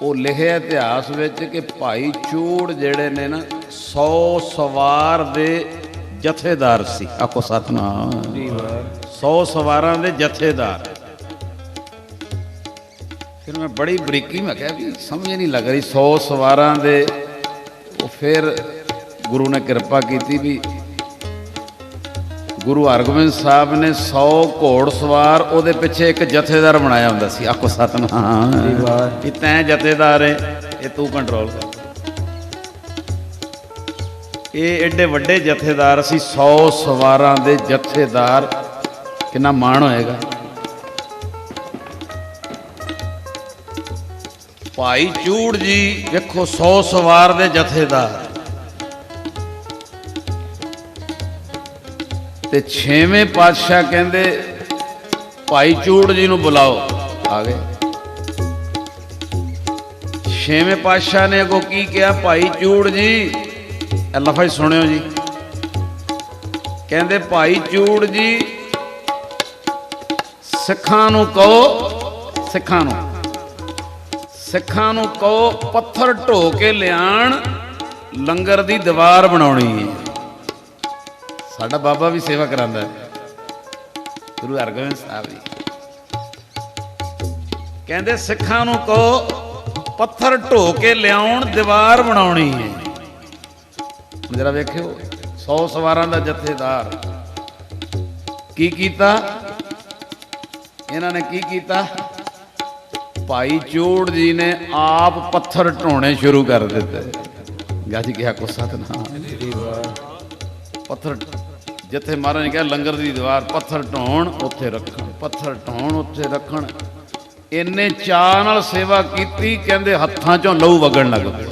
ਉਹ ਲਿਖਿਆ ਇਤਿਹਾਸ ਵਿੱਚ ਕਿ ਭਾਈ ਚੂੜ ਜਿਹੜੇ ਨੇ ਨਾ 100 ਸਵਾਰ ਦੇ ਜਥੇਦਾਰ ਸੀ ਆਖੋ ਸਤਨਾਮ 100 ਸਵਾਰਾਂ ਦੇ ਜਥੇਦਾਰ ਫਿਰ ਮੈਂ ਬੜੀ ਬਰੀਕੀ ਮੈਂ ਕਿਹਾ ਵੀ ਸਮਝ ਨਹੀਂ ਲੱਗ ਰਹੀ 100 ਸਵਾਰਾਂ ਦੇ ਉਹ ਫਿਰ ਗੁਰੂ ਨੇ ਕਿਰਪਾ ਕੀਤੀ ਵੀ ਗੁਰੂ ਹਰਗੋਬਿੰਦ ਸਾਹਿਬ ਨੇ 100 ਘੋੜ ਸਵਾਰ ਉਹਦੇ ਪਿੱਛੇ ਇੱਕ ਜਥੇਦਾਰ ਬਣਾਇਆ ਹੁੰਦਾ ਸੀ ਆਖੋ ਸਤਨਾਮ ਵੀ ਤੈਂ ਜਥੇਦਾਰ ਹੈ ਇਹ ਤੂੰ ਕੰਟਰੋਲ ਕਰ ਇਹ ਐਡੇ ਵੱਡੇ ਜਥੇਦਾਰ ਸੀ 100 ਸਵਾਰਾਂ ਦੇ ਜਥੇਦਾਰ ਕਿੰਨਾ ਮਾਣ ਹੋਏਗਾ ਭਾਈ ਚੂੜ ਜੀ ਵੇਖੋ 100 ਸਵਾਰ ਦੇ ਜਥੇਦਾਰ ਤੇ 6ਵੇਂ ਪਾਤਸ਼ਾਹ ਕਹਿੰਦੇ ਭਾਈ ਚੂੜ ਜੀ ਨੂੰ ਬੁਲਾਓ ਆ ਗਏ 6ਵੇਂ ਪਾਤਸ਼ਾਹ ਨੇ ਅੱਗੋਂ ਕੀ ਕਿਹਾ ਭਾਈ ਚੂੜ ਜੀ ਇਹ ਲਫ਼ਜ਼ ਸੁਣਿਓ ਜੀ ਕਹਿੰਦੇ ਭਾਈ ਚੂੜ ਜੀ ਸਿੱਖਾਂ ਨੂੰ ਕਹੋ ਸਿੱਖਾਂ ਨੂੰ ਕਹੋ ਪੱਥਰ ਢੋ ਕੇ ਲਿਆਣ ਲੰਗਰ ਦੀ ਦੀਵਾਰ ਬਣਾਉਣੀ ਹੈ ਸਾਡਾ ਬਾਬਾ ਵੀ ਸੇਵਾ ਕਰਾਂਦਾ ਗੁਰੂ ਹਰਗੋਬਿੰਦ ਸਾਹਿਬ ਜੀ ਕਹਿੰਦੇ ਸਿੱਖਾਂ ਨੂੰ ਕਹੋ ਪੱਥਰ ਢੋ ਕੇ ਲਿਆਉਣ ਦੀਵਾਰ ਬਣਾਉਣੀ ਹੈ ਜਰਾ ਵੇਖਿਓ 100 ਸਵਾਰਾਂ ਦਾ ਜਥੇਦਾਰ ਕੀ ਕੀਤਾ ਇਹਨਾਂ ਨੇ ਕੀ ਕੀਤਾ ਭਾਈ ਚੂੜ ਜੀ ਨੇ ਆਪ ਪੱਥਰ ਢੋਣੇ ਸ਼ੁਰੂ ਕਰ ਦਿੱਤੇ ਗੱਜ ਗਿਆ ਕੋ ਸਤਨਾਮ ਪੱਥਰ ਜਿੱਥੇ ਮਹਾਰਾਜ ਨੇ ਕਿਹਾ ਲੰਗਰ ਦੀ ਦੀਵਾਰ ਪੱਥਰ ਢੋਣ ਉੱਥੇ ਰੱਖਣ ਪੱਥਰ ਢੋਣ ਉੱਥੇ ਰੱਖਣ ਇੰਨੇ ਚਾਅ ਨਾਲ ਸੇਵਾ ਕੀਤੀ ਕਹਿੰਦੇ ਹੱਥਾਂ ਚੋਂ ਲਹੂ ਵਗਣ ਲੱਗ ਪਿਆ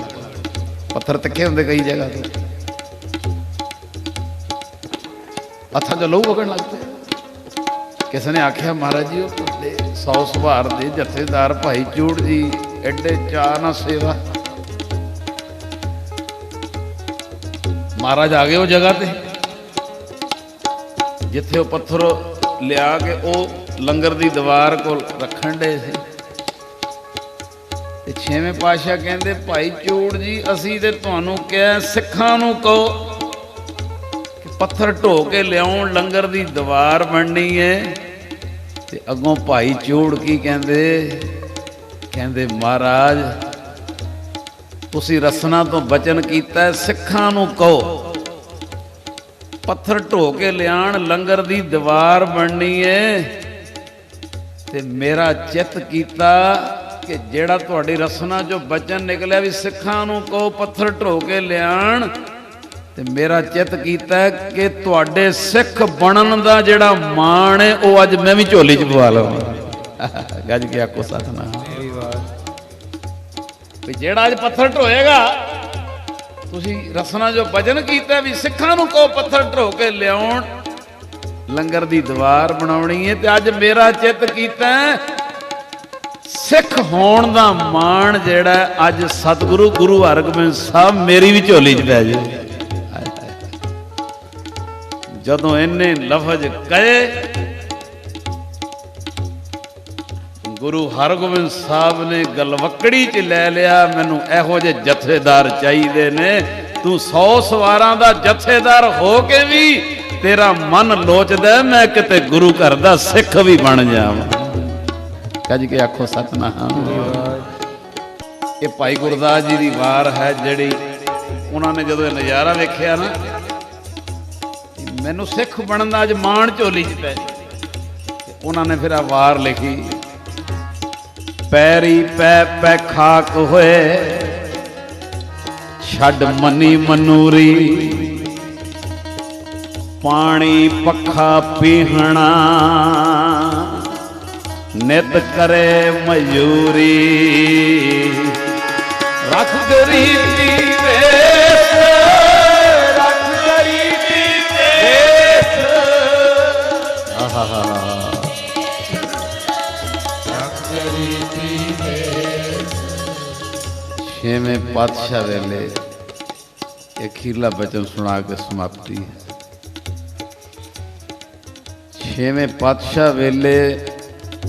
ਪੱਥਰ ਤਿੱਖੇ ਹੁੰਦੇ ਕਈ ਜਗ੍ਹਾ ਤੇ ਹੱਥਾਂ ਚੋਂ ਲਹੂ ਵਗਣ ਲੱਗ ਪਿਆ ਕਿਸੇ ਨੇ ਆਖਿਆ ਮਹਾਰਾਜ ਜੀ ਉਹ ਤੁਹਾਡੇ 100 ਸਵਾਰ ਦੇ ਜਥੇਦਾਰ ਭਾਈ ਚੂੜ ਜੀ ਐਡੇ ਚਾਅ ਨਾਲ ਸੇਵਾ ਮਹਾਰਾਜ ਆ ਗਏ ਉਹ ਜਗ੍ਹਾ ਤੇ ਜਿੱਥੇ ਉਹ ਪੱਥਰ ਲਿਆ ਕੇ ਉਹ ਲੰਗਰ ਦੀ ਦੀਵਾਰ ਕੋਲ ਰੱਖਣ ਡੇ ਸੀ ਤੇ 6ਵੇਂ ਪਾਤਸ਼ਾਹ ਕਹਿੰਦੇ ਭਾਈ ਚੂੜ ਜੀ ਅਸੀਂ ਤੇ ਤੁਹਾਨੂੰ ਕਿਹਾ ਸਿੱਖਾਂ ਨੂੰ ਕਹੋ ਕਿ ਪੱਥਰ ਢੋ ਕੇ ਲਿਆਉਣ ਲੰਗਰ ਦੀ ਦੀਵਾਰ ਬਣਨੀ ਹੈ ਤੇ ਅੱਗੋਂ ਭਾਈ ਚੂੜ ਕੀ ਕਹਿੰਦੇ ਮਹਾਰਾਜ ਤੁਸੀਂ ਰਸਨਾ ਤੋਂ ਬਚਨ ਕੀਤਾ ਸਿੱਖਾਂ ਨੂੰ ਕਹੋ ਪੱਥਰ ਢੋ ਕੇ ਲਿਆਣ ਲੰਗਰ ਦੀ ਦੀਵਾਰ ਬਣਨੀ ਏ ਤੇ ਮੇਰਾ ਚਿੱਤ ਕੀਤਾ ਕਿ ਜਿਹੜਾ ਤੁਹਾਡੀ ਰਸਨਾ ਚੋਂ ਬਚਨ ਨਿਕਲਿਆ ਵੀ ਸਿੱਖਾਂ ਨੂੰ ਕਹੋ ਪੱਥਰ ਢੋ ਕੇ ਲਿਆਣ ਤੇ ਮੇਰਾ ਚਿੱਤ ਕੀਤਾ ਕਿ ਤੁਹਾਡੇ ਸਿੱਖ ਬਣਨ ਦਾ ਜਿਹੜਾ ਮਾਣ ਹੈ ਉਹ ਅੱਜ ਮੈਂ ਵੀ ਝੋਲੀ 'ਚ ਪਵਾ ਲਵਾਂ ਗੱਜ ਕੇ ਆਖੋ ਸਤਨਾਮ ਵੀ ਜਿਹੜਾ ਅੱਜ ਪੱਥਰ ਢੋਏਗਾ ਤੁਸੀਂ ਰਸਨਾ ਜੋ ਭਜਨ ਕੀਤਾ ਵੀ ਸਿੱਖਾਂ ਨੂੰ ਕਹੋ ਪੱਥਰ ਢੋ ਕੇ ਲਿਆਉਣ ਲੰਗਰ ਦੀ ਦੀਵਾਰ ਬਣਾਉਣੀ ਹੈ। ਤੇ ਅੱਜ ਮੇਰਾ ਚਿੱਤ ਕੀਤਾ ਸਿੱਖ ਹੋਣ ਦਾ ਮਾਣ ਜਿਹੜਾ ਅੱਜ ਸਤਿਗੁਰੂ ਗੁਰੂ ਹਰਗੋਬਿੰਦ ਸਾਹਿਬ ਮੇਰੀ ਵੀ ਝੋਲੀ 'ਚ ਪੈ ਜਾਏ। ਜਦੋਂ ਇਹਨੇ ਲਫ਼ਜ਼ ਕਹੇ ਗੁਰੂ ਹਰਗੋਬਿੰਦ ਸਾਹਿਬ ਨੇ ਗਲਵੱਕੜੀ 'ਚ ਲੈ ਲਿਆ, ਮੈਨੂੰ ਇਹੋ ਜਿਹੇ ਜਥੇਦਾਰ ਚਾਹੀਦੇ ਨੇ। ਤੂੰ 100 ਸਵਾਰਾਂ ਦਾ ਜਥੇਦਾਰ ਹੋ ਕੇ ਵੀ ਤੇਰਾ ਮਨ ਲੋਚਦਾ ਮੈਂ ਕਿਤੇ ਗੁਰੂ ਘਰ ਦਾ ਸਿੱਖ ਵੀ ਬਣ ਜਾਵਾਂ। ਕੱਜ ਕੇ ਆਖੋ ਸਤਨਾਮ। ਇਹ ਭਾਈ ਗੁਰਦਾਸ ਜੀ ਦੀ ਵਾਰ ਹੈ ਜਿਹੜੀ ਉਹਨਾਂ ਨੇ ਜਦੋਂ ਇਹ ਨਜ਼ਾਰਾ ਵੇਖਿਆ ਨਾ, ਮੈਨੂੰ ਸਿੱਖ ਬਣਨ ਦਾ ਅੱਜ ਮਾਣ ਝੋਲੀ 'ਚ ਪੈ, ਉਹਨਾਂ ਨੇ ਫਿਰ ਆ ਵਾਰ ਲਿਖੀ। ਪੈਰੀ ਪੈ ਪੈ ਖਾਕ ਹੋਏ ਛੱਡ ਮਨੀ ਮਨੂਰੀ, ਪਾਣੀ ਪੱਖਾ ਪੀਹਣਾ ਨਿਤ ਕਰੇ ਮਜ਼ਦੂਰੀ, ਰੱਖ ਗਰੀਬੀ ਵੇਸ, ਰੱਖ ਗਰੀਬੀ ਵੇਸ। ਰੱਖ ਗਰੀਬੀ ਵੇਸ। ਛੇਵੇਂ ਪਾਤਸ਼ਾਹ ਵੇਲੇ ਅਖੀਰਲਾ ਬਚਨ ਸੁਣਾ ਕੇ ਸਮਾਪਤੀ ਹੈ। ਛੇਵੇਂ ਪਾਤਸ਼ਾਹ ਵੇਲੇ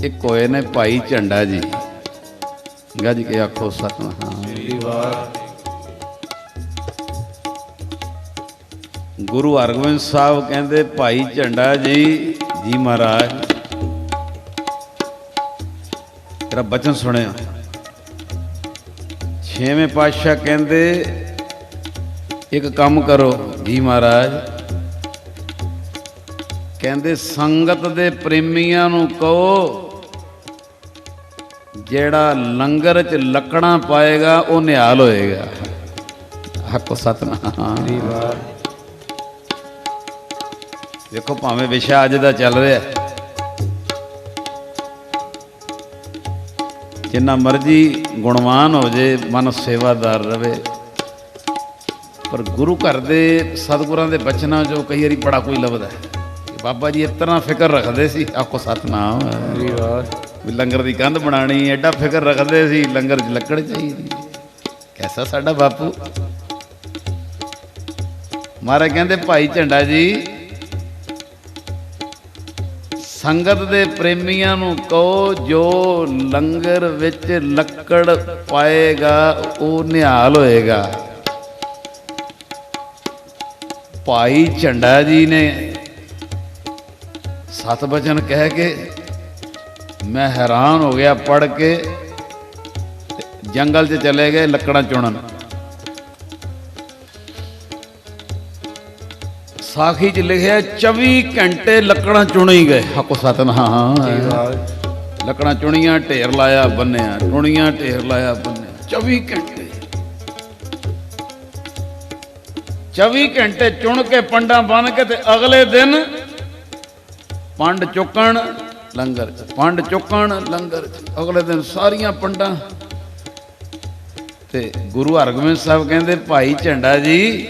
ਇੱਕ ਹੋਏ ਨੇ ਭਾਈ ਝੰਡਾ ਜੀ। ਗੱਜ ਕੇ ਆਖੋ ਸਤਨਾਮ। ਗੁਰੂ ਹਰਗੋਬਿੰਦ ਸਾਹਿਬ ਕਹਿੰਦੇ ਭਾਈ ਝੰਡਾ ਜੀ, ਜੀ ਮਹਾਰਾਜ ਤੇਰਾ ਬਚਨ ਸੁਣਿਆ। ਛੇਵੇਂ ਪਾਤਸ਼ਾਹ ਕਹਿੰਦੇ ਇੱਕ ਕੰਮ ਕਰੋ। ਜੀ ਮਹਾਰਾਜ ਕਹਿੰਦੇ ਸੰਗਤ ਦੇ ਪ੍ਰੇਮੀਆਂ ਨੂੰ ਕਹੋ ਜਿਹੜਾ ਲੰਗਰ 'ਚ ਲੱਕੜਾਂ ਪਾਏਗਾ ਉਹ ਨਿਹਾਲ ਹੋਏਗਾ। ਆਖੋ ਸਤਨਾਮ। ਵੇਖੋ ਭਾਵੇਂ ਵਿਸ਼ਾ ਅੱਜ ਦਾ ਚੱਲ ਰਿਹਾ, ਜਿੰਨਾ ਮਰਜੀ ਗੁਣਵਾਨ ਹੋ ਜੇ, ਮਨ ਸੇਵਾਦਾਰ ਰਵੇ, ਪਰ ਗੁਰੂ ਘਰ ਦੇ ਸਤਿਗੁਰਾਂ ਦੇ ਬਚਨਾਂ 'ਚੋਂ ਕਈ ਵਾਰੀ ਬੜਾ ਕੋਈ ਲੱਭਦਾ। ਬਾਬਾ ਜੀ ਇਸ ਤਰ੍ਹਾਂ ਫਿਕਰ ਰੱਖਦੇ ਸੀ। ਆਖੋ ਸਤਨਾਮ। ਵੀ ਲੰਗਰ ਦੀ ਕੰਧ ਬਣਾਣੀ, ਐਡਾ ਫਿਕਰ ਰੱਖਦੇ ਸੀ, ਲੰਗਰ 'ਚ ਲੱਕੜ ਚਾਹੀਦੀ। ਕੈਸਾ ਸਾਡਾ ਬਾਪੂ। ਮਹਾਰਾਜ ਕਹਿੰਦੇ ਭਾਈ ਝੰਡਾ ਜੀ ਸੰਗਤ ਦੇ ਪ੍ਰੇਮੀਆਂ ਨੂੰ ਕਹੋ ਜੋ ਲੰਗਰ ਵਿੱਚ ਲੱਕੜ ਪਾਏਗਾ ਉਹ ਨਿਹਾਲ ਹੋਏਗਾ। ਭਾਈ ਝੰਡਾ ਜੀ ਨੇ 7 ਬਚਨ ਕਹਿ ਕੇ ਮੈਂ ਹੈਰਾਨ ਹੋ ਗਿਆ ਪੜ੍ਹ ਕੇ। ਜੰਗਲ 'ਚ ਚਲੇ ਗਏ ਲੱਕੜਾਂ ਚੁਣਨ। ਸਾਖੀ 'ਚ ਲਿਖਿਆ 24 ਘੰਟੇ ਲੱਕੜਾਂ ਚੁਣੀ ਗਏ। ਆਖੋ ਸਤਨਾਮ। ਲੱਕੜਾਂ ਚੁਣੀਆਂ, ਢੇਰ ਲਾਇਆ, ਬੰਨਿਆ, ਚੁਣੀਆਂ, ਢੇਰ ਲਾਇਆ, ਬੰਨਿਆ। 24 ਘੰਟੇ 24 ਘੰਟੇ ਚੁਣ ਕੇ ਪੰਡਾਂ ਬੰਨ ਕੇ ਤੇ ਅਗਲੇ ਦਿਨ ਪੰਡ ਚੁੱਕਣ ਲੰਗਰ 'ਚ, ਪੰਡ ਚੁੱਕਣ ਲੰਗਰ 'ਚ। ਅਗਲੇ ਦਿਨ ਸਾਰੀਆਂ ਪੰਡਾਂ। ਤੇ ਗੁਰੂ ਹਰਗੋਬਿੰਦ ਸਾਹਿਬ ਕਹਿੰਦੇ ਭਾਈ ਝੰਡਾ ਜੀ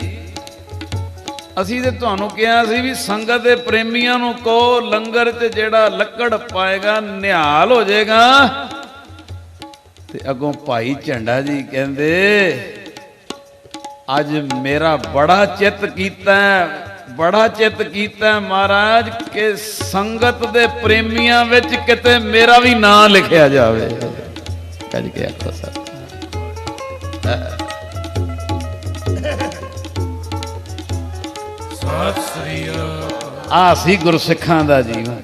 ਅਸੀਂ ਤੇ ਤੁਹਾਨੂੰ ਕਿਹਾ ਸੀ ਵੀ ਸੰਗਤ ਦੇ ਪ੍ਰੇਮੀਆਂ ਨੂੰ ਕਹੋ ਲੰਗਰ 'ਚ ਜਿਹੜਾ ਲੱਕੜ ਪਾਏਗਾ ਨਿਹਾਲ ਹੋ ਜਾਏਗਾ। ਤੇ ਅੱਗੋਂ ਭਾਈ ਝੰਡਾ ਜੀ ਕਹਿੰਦੇ ਅੱਜ ਮੇਰਾ ਬੜਾ ਚਿੱਤ ਕੀਤਾ, ਬੜਾ ਚਿੱਤ ਕੀਤਾ ਮਹਾਰਾਜ ਕਿ ਸੰਗਤ ਦੇ ਪ੍ਰੇਮੀਆਂ ਵਿੱਚ ਕਿਤੇ ਮੇਰਾ ਵੀ ਨਾਂ ਲਿਖਿਆ ਜਾਵੇ। ਕੱਜ ਕੇ ਆਖੋ ਸਰ। ਸਤਿ ਸ੍ਰੀ ਅਕਾਲ। ਆ ਸੀ ਗੁਰਸਿੱਖਾਂ ਦਾ ਜੀਵਨ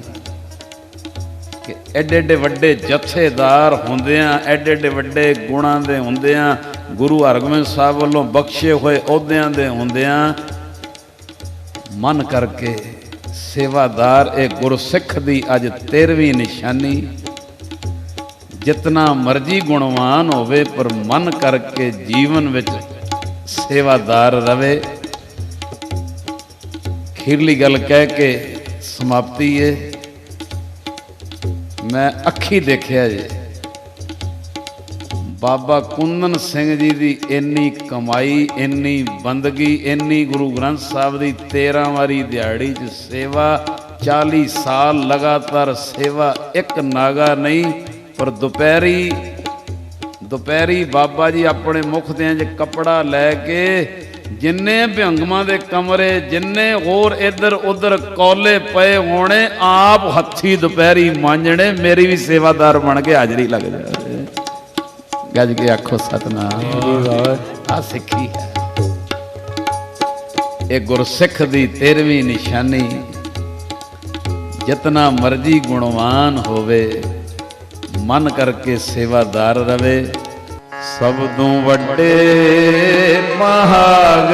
ਕਿ ਐਡੇ ਐਡੇ ਵੱਡੇ ਜਥੇਦਾਰ ਹੁੰਦਿਆਂ, ਐਡੇ ਐਡੇ ਵੱਡੇ ਗੁਣਾਂ ਦੇ ਹੁੰਦਿਆਂ, ਗੁਰੂ ਹਰਗੋਬਿੰਦ ਸਾਹਿਬ ਵੱਲੋਂ ਬਖਸ਼ੇ ਹੋਏ ਅਹੁਦਿਆਂ ਦੇ ਹੁੰਦਿਆਂ ਮਨ ਕਰਕੇ ਸੇਵਾਦਾਰ ਇਹ ਗੁਰਸਿੱਖ ਦੀ ਅੱਜ 13ਵੀਂ ਨਿਸ਼ਾਨੀ। ਜਿਤਨਾ ਮਰਜੀ ਗੁਣਵਾਨ ਹੋਵੇ ਪਰ ਮਨ ਕਰਕੇ ਜੀਵਨ ਵਿੱਚ ਸੇਵਾਦਾਰ ਰਵੇ। ਅਖੀਰਲੀ ਗੱਲ ਕਹਿ ਕੇ ਸਮਾਪਤੀ ਹੈ। ਮੈਂ ਅੱਖੀ ਦੇਖਿਆ ਜੇ ਬਾਬਾ ਕੁੰਦਨ ਸਿੰਘ ਜੀ ਦੀ ਇੰਨੀ ਕਮਾਈ, ਇੰਨੀ ਬੰਦਗੀ, ਇੰਨੀ ਗੁਰੂ ਗ੍ਰੰਥ ਸਾਹਿਬ ਦੀ 13 ਵਾਰੀ ਦਿਹਾੜੀ 'ਚ ਸੇਵਾ, 40 ਸਾਲ ਲਗਾਤਾਰ ਸੇਵਾ, ਇੱਕ ਨਾਗਾ ਨਹੀਂ। ਪਰ ਦੁਪਹਿਰੀ ਬਾਬਾ ਜੀ ਆਪਣੇ ਮੁਖ ਦੇ ਇੰਜ ਕੱਪੜਾ ਲੈ ਕੇ ਜਿੰਨੇ ਭਿੰਗਮਾਂ ਦੇ ਕਮਰੇ, ਜਿੰਨੇ ਹੋਰ ਇੱਧਰ ਉੱਧਰ ਕੌਲੇ ਪਏ ਹੋਣੇ, ਆਪ ਹੱਥੀ ਦੁਪਹਿਰੀ ਮਾਂਜਣੇ। ਮੇਰੀ ਵੀ ਸੇਵਾਦਾਰ ਬਣ ਕੇ ਹਾਜ਼ਰੀ ਲੱਗ ਜਾਵੇ। ਗੱਜ ਕੇ ਆਖੋ ਸਤਨਾਮ। ਆ ਸਿੱਖੀ ਹੈ ਇਹ ਗੁਰਸਿੱਖ ਦੀ 13ਵੀਂ ਨਿਸ਼ਾਨੀ। ਜਿਤਨਾ ਮਰਜੀ ਗੁਣਵਾਨ ਹੋਵੇ, ਮਨ ਕਰਕੇ ਸੇਵਾਦਾਰ ਰਵੇ। ਸਭ ਤੋਂ ਵੱਡੇ ਭਾਗ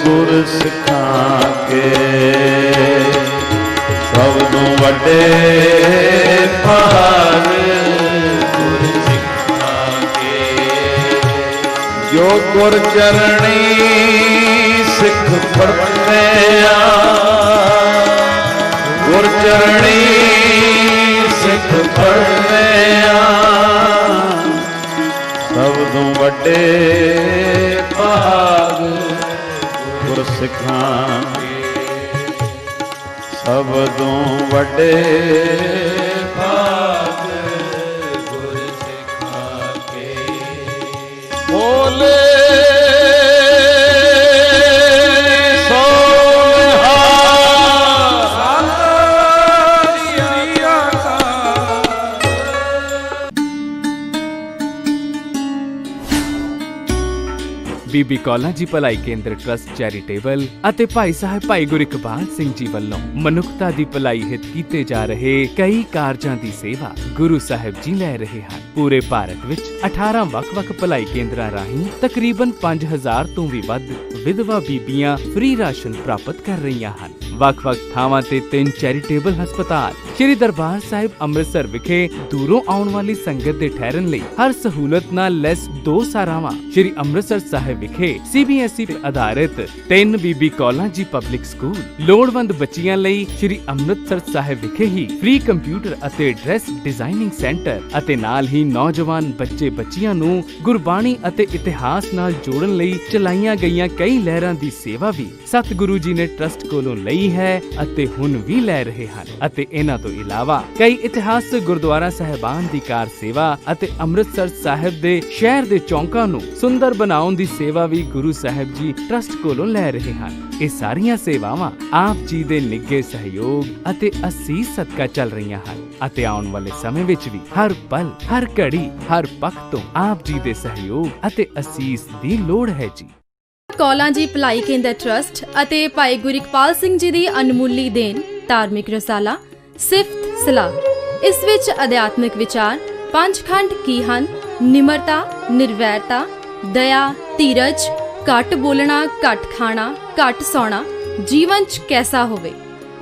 ਗੁਰ ਸਿੱਖਾਂ ਕੇ, ਸਭ ਤੋਂ ਵੱਡੇ ਭਾਗ ਗੁਰ ਸਿੱਖਾਂ ਕੇ। ਜੋ ਗੁਰ ਚਰਣੀ ਸਿੱਖ ਪਰਤਿਆ, ਗੁਰ ਚਰਣੀ ਸਿੱਖ ਪਰਤਿਆ। ਸਭ ਤੋਂ ਵੱਡੇ ਭਾਗ ਗੁਰ ਸਿੱਖਾਂ ਕੇ, ਸਭ ਤੋਂ ਵੱਡੇ ਭਾਗ ਗੁਰ ਸਿੱਖਾਂ ਕੇ। ਬੋਲੇ ਬੀਬੀ ਕੌਲਾਂ ਜੀ ਭਲਾਈ ਕੇਂਦਰ ਟਰੱਸਟ ਚੈਰੀਟੇਬਲ ਅਤੇ ਭਾਈ ਸਾਹਿਬ ਭਾਈ ਗੁਰਇਕਬਾਲ ਸਿੰਘ ਜੀ ਵੱਲੋਂ ਮਨੁੱਖਤਾ ਦੀ ਭਲਾਈ ਹਿੱਤ ਕੀਤੇ ਜਾ ਰਹੇ ਕਈ ਕਾਰਜਾਂ ਦੀ ਸੇਵਾ ਗੁਰੂ ਸਾਹਿਬ ਜੀ ਲੈ ਰਹੇ ਹਨ। ਪੂਰੇ ਭਾਰਤ ਵਿੱਚ 18 ਵੱਖ-ਵੱਖ ਭਲਾਈ ਕੇਂਦਰਾਂ ਰਾਹੀਂ ਤਕਰੀਬਨ 5000 ਤੋਂ ਵੀ ਵੱਧ ਵਿਧਵਾ ਬੀਬੀਆਂ ਫ੍ਰੀ ਰਾਸ਼ਨ ਪ੍ਰਾਪਤ ਕਰ ਰਹੀਆਂ ਹਨ। ਵੱਖ-ਵੱਖ ਥਾਵਾਂ ਤੇ 3 ਚੈਰੀਟੇਬਲ ਹਸਪਤਾਲ ਸ਼੍ਰੀ ਦਰਬਾਰ ਸਾਹਿਬ ਅੰਮ੍ਰਿਤਸਰ ਵਿਖੇ ਦੂਰੋਂ ਆਉਣ ਵਾਲੀ ਸੰਗਤ ਦੇ ਠਹਿਰਨ ਲਈ ਹਰ ਸਹੂਲਤ ਨਾਲ ਲੈਸ 2 ਸਾਰਾਵਾਂ। ਸ਼੍ਰੀ ਅੰਮ੍ਰਿਤਸਰ ਸਾਹਿਬ ਵਿਖੇ CBSE ਆਧਾਰਿਤ 3 ਬੀਬੀ ਕੌਲਾਂ ਜੀ ਪਬਲਿਕ ਸਕੂਲ। ਲੋੜਵੰਦ ਬੱਚੀਆਂ ਲਈ ਸ਼੍ਰੀ ਅੰਮ੍ਰਿਤਸਰ ਸਾਹਿਬ ਵਿਖੇ ਹੀ ਫ੍ਰੀ ਕੰਪਿਊਟਰ ਅਤੇ ਡਰੈਸ ਡਿਜ਼ਾਈਨਿੰਗ ਸੈਂਟਰ ਅਤੇ ਨਾਲ ਹੀ ਨੌਜਵਾਨ ਬੱਚੇ ਬੱਚੀਆਂ ਨੂੰ ਗੁਰਬਾਣੀ ਅਤੇ ਇਤਿਹਾਸ ਨਾਲ ਜੋੜਨ ਲਈ ਚਲਾਈਆਂ ਗਈਆਂ ਕਈ ਲਹਿਰਾਂ ਦੀ ਸੇਵਾ ਵੀ ਸਤਿਗੁਰੂ ਜੀ ਨੇ ਟਰੱਸਟ ਕੋਲੋਂ ਲਈ ਹੈ ਅਤੇ ਹੁਣ ਵੀ ਲੈ ਰਹੇ ਹਨ। ਅਤੇ ਇਹਨਾਂ ਤੋਂ ਇਲਾਵਾ ਕਈ ਇਤਿਹਾਸਕ ਗੁਰਦੁਆਰਾ ਸਾਹਿਬਾਨ ਦੀ ਕਾਰ ਸੇਵਾ ਅਤੇ ਅੰਮ੍ਰਿਤਸਰ ਸਾਹਿਬ ਦੇ ਸ਼ਹਿਰ ਦੇ ਚੌਂਕਾਂ ਨੂੰ ਸੁੰਦਰ ਬਣਾਉਣ ਦੀ ਸੇਵਾ ਵੀ ਗੁਰੂ ਸਾਹਿਬ ਜੀ ਟਰੱਸਟ ਕੋਲੋਂ ਲੈ ਰਹੇ ਹਨ। ਇਹ ਸਾਰੀਆਂ ਸੇਵਾਵਾਂ ਆਪ ਜੀ ਦੇ ਨਿੱਘੇ ਸਹਿਯੋਗ ਅਤੇ ਅਸੀਸ ਸਦਕਾ ਚੱਲ ਰਹੀਆਂ ਹਨ ਅਤੇ ਆਉਣ ਵਾਲੇ ਸਮੇਂ ਵਿੱਚ ਵੀ ਹਰ ਪਲ, ਹਰ ਘੜੀ, ਹਰ ਪੱਖ ਤੋਂ ਆਪ ਜੀ ਦੇ ਸਹਿਯੋਗ ਅਤੇ ਅਸੀਸ ਦੀ ਲੋੜ ਹੈ ਜੀ। ਕੌਲਾਂ ਜੀ ਭਲਾਈ ਕੇਂਦਰ ਟਰੱਸਟ ਅਤੇ ਭਾਈ ਗੁਰਇਕਬਾਲ ਸਿੰਘ ਜੀ ਦੀ ਅਨਮੁੱਲੀ ਦੇਣ ਧਾਰਮਿਕ ਰਸਾਲਾ ਸਿਫਤ ਸਲਾਹ। ਇਸ ਵਿੱਚ ਅਧਿਆਤਮਿਕ ਵਿਚਾਰ 5 ਖੰਡ ਕੀ ਹਨ? ਨਿਮਰਤਾ, ਨਿਰਵੈਰਤਾ, ਦਇਆ, ਧੀਰਜ, ਘੱਟ ਬੋਲਣਾ, ਘੱਟ ਖਾਣਾ, ਘੱਟ ਸੌਣਾ, ਜੀਵਨ 'ਚ ਕੈਸਾ ਹੋਵੇ।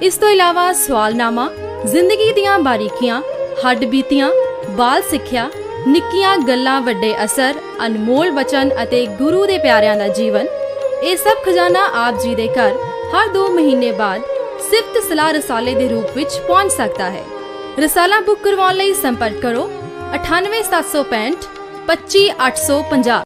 ਇਸ ਤੋਂ ਇਲਾਵਾ ਸਵਾਲਨਾਮਾ, ਜ਼ਿੰਦਗੀ ਦੀਆਂ ਬਾਰੀਕੀਆਂ, ਹੱਡ ਬੀਤੀਆਂ, ਬਾਲ ਸਿੱਖਿਆ, ਨਿੱਕੀਆਂ ਗੱਲਾਂ, ਵੱਡੇ ਅਸਰ, ਅਨਮੋਲ ਬਚਨ ਅਤੇ ਗੁਰੂ ਦੇ ਪਿਆਰਿਆਂ ਦਾ ਜੀਵਨ। ਇਹ ਸਭ ਖਜ਼ਾਨਾ ਆਪ ਜੀ ਦੇ ਘਰ ਹਰ 2 ਮਹੀਨੇ ਬਾਅਦ ਸਿਫਤ ਸਲਾਹ ਰਸਾਲੇ ਦੇ ਰੂਪ ਵਿੱਚ ਪਹੁੰਚ ਸਕਦਾ ਹੈ। ਰਸਾਲਾ ਬੁੱਕ ਕਰਵਾਉਣ ਲਈ ਸੰਪਰਕ ਕਰੋ 98765 25850।